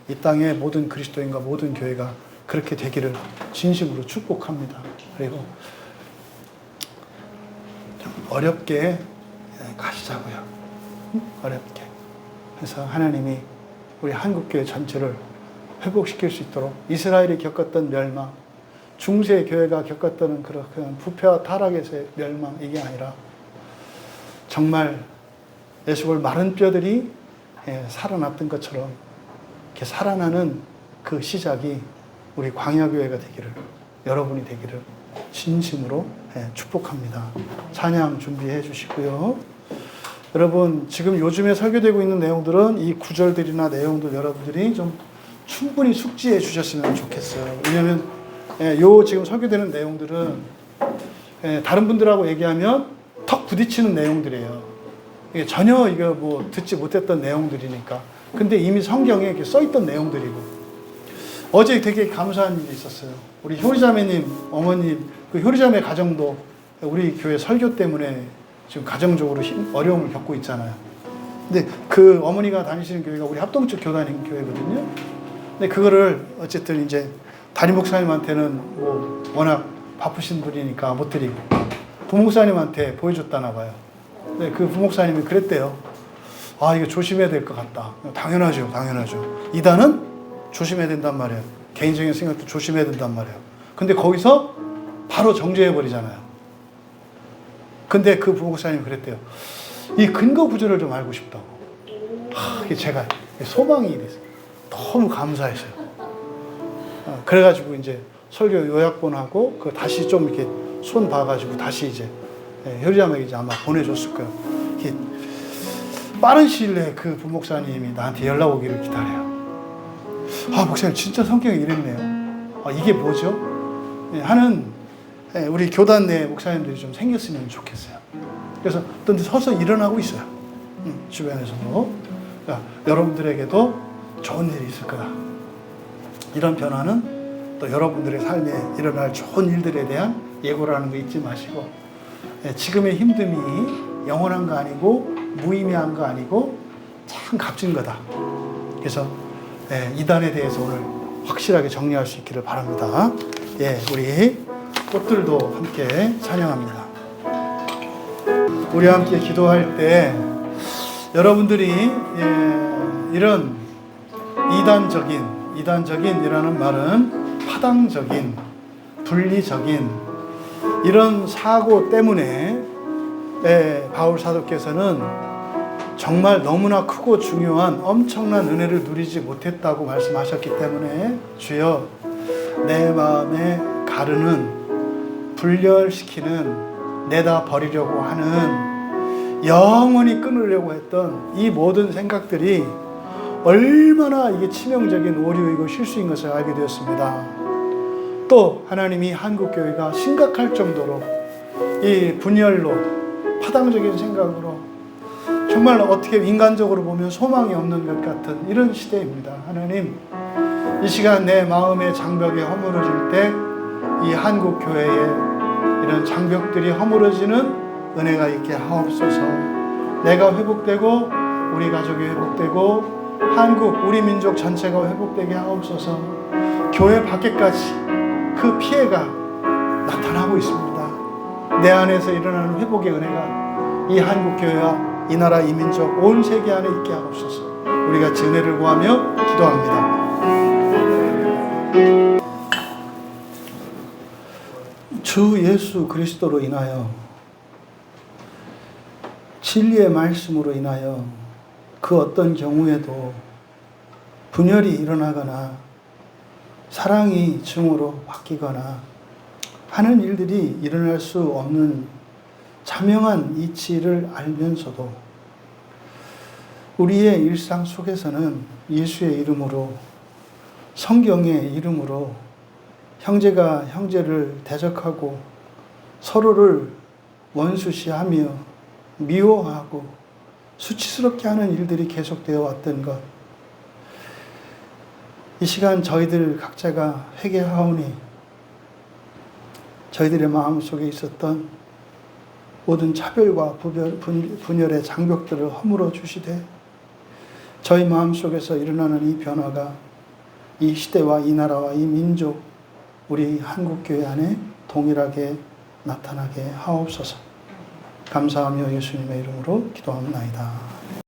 이 땅의 모든 그리스도인과 모든 교회가 그렇게 되기를 진심으로 축복합니다. 그리고 좀 어렵게 가시자고요. 어렵게. 그래서 하나님이 우리 한국교회 전체를 회복시킬 수 있도록, 이스라엘이 겪었던 멸망, 중세 교회가 겪었던 그런 부패와 타락에서의 멸망, 이게 아니라 정말 예수볼 마른 뼈들이 살아났던 것처럼 이렇게 살아나는 그 시작이 우리 광야교회가 되기를, 여러분이 되기를 진심으로 축복합니다. 찬양 준비해 주시고요. 여러분, 지금 요즘에 설교되고 있는 내용들은 이 구절들이나 내용들 여러분들이 좀 충분히 숙지해 주셨으면 좋겠어요. 왜냐하면 요 지금 설교되는 내용들은 다른 분들하고 얘기하면 턱 부딪히는 내용들이에요. 이게 전혀 이거 뭐 듣지 못했던 내용들이니까. 근데 이미 성경에 이렇게 써 있던 내용들이고. 어제 되게 감사한 일이 있었어요. 우리 효리자매님 어머님, 그 효리자매 가정도 우리 교회 설교 때문에 지금 가정적으로 어려움을 겪고 있잖아요. 근데 그 어머니가 다니시는 교회가 우리 합동측 교단인 교회거든요. 근데 그거를 어쨌든 이제 담임 목사님한테는 뭐 워낙 바쁘신 분이니까 못 드리고 부목사님한테 보여줬다나 봐요. 근데 그 부목사님이 그랬대요. 아, 이거 조심해야 될 것 같다. 당연하죠, 당연하죠. 이단은 조심해야 된단 말이에요. 개인적인 생각도 조심해야 된단 말이에요. 근데 거기서 바로 정죄해버리잖아요. 근데 그 부목사님이 그랬대요. 이 근거 구조를 좀 알고 싶다고. 이게 제가 소망이 됐어요. 너무 감사했어요. 그래가지고 이제 설교 요약본하고 그 다시 좀 이렇게 손 봐가지고 다시 이제 효리자매에게 이제 아마 보내줬을 거예요. 이게 빠른 시일 내에 그 부목사님이 나한테 연락 오기를 기다려요. 아, 목사님 진짜 성격이 이랬네요. 아, 이게 뭐죠? 하는 우리 교단 내 목사님들이 좀 생겼으면 좋겠어요. 그래서 어떤 데 서서 일어나고 있어요. 주변에서도. 그러니까 여러분들에게도 좋은 일이 있을 거다. 이런 변화는 또 여러분들의 삶에 일어날 좋은 일들에 대한 예고라는 거 잊지 마시고, 지금의 힘듦이 영원한 거 아니고 무의미한 거 아니고 참 값진 거다. 그래서 이단에 대해서 오늘 확실하게 정리할 수 있기를 바랍니다. 우리 꽃들도 함께 찬양합니다. 우리 함께 기도할 때 여러분들이 이런 이단적인이라는 말은 파당적인, 분리적인 이런 사고 때문에 바울 사도께서는 정말 너무나 크고 중요한 엄청난 은혜를 누리지 못했다고 말씀하셨기 때문에, 주여 내 마음에 가르는, 분열시키는, 내다 버리려고 하는, 영원히 끊으려고 했던 이 모든 생각들이 얼마나 이게 치명적인 오류이고 실수인 것을 알게 되었습니다. 또 하나님이 한국교회가 심각할 정도로 이 분열로, 파당적인 생각으로 정말 어떻게 인간적으로 보면 소망이 없는 것 같은 이런 시대입니다. 하나님, 이 시간 내 마음의 장벽이 허물어질 때 이 한국교회에 이런 장벽들이 허물어지는 은혜가 있게 하옵소서. 내가 회복되고 우리 가족이 회복되고 한국, 우리 민족 전체가 회복되게 하옵소서. 교회 밖에까지 그 피해가 나타나고 있습니다. 내 안에서 일어나는 회복의 은혜가 이 한국교회와 이 나라, 이 민족, 온 세계 안에 있게 하옵소서. 우리 같이 은혜를 구하며 기도합니다. 주 예수 그리스도로 인하여 진리의 말씀으로 인하여 그 어떤 경우에도 분열이 일어나거나 사랑이 증오로 바뀌거나 하는 일들이 일어날 수 없는 자명한 이치를 알면서도 우리의 일상 속에서는 예수의 이름으로, 성경의 이름으로 형제가 형제를 대적하고 서로를 원수시하며 미워하고 수치스럽게 하는 일들이 계속되어 왔던 것, 이 시간 저희들 각자가 회개하오니 저희들의 마음속에 있었던 모든 차별과 분열의 장벽들을 허물어 주시되 저희 마음속에서 일어나는 이 변화가 이 시대와 이 나라와 이 민족, 우리 한국교회 안에 동일하게 나타나게 하옵소서. 감사하며 예수님의 이름으로 기도합니다.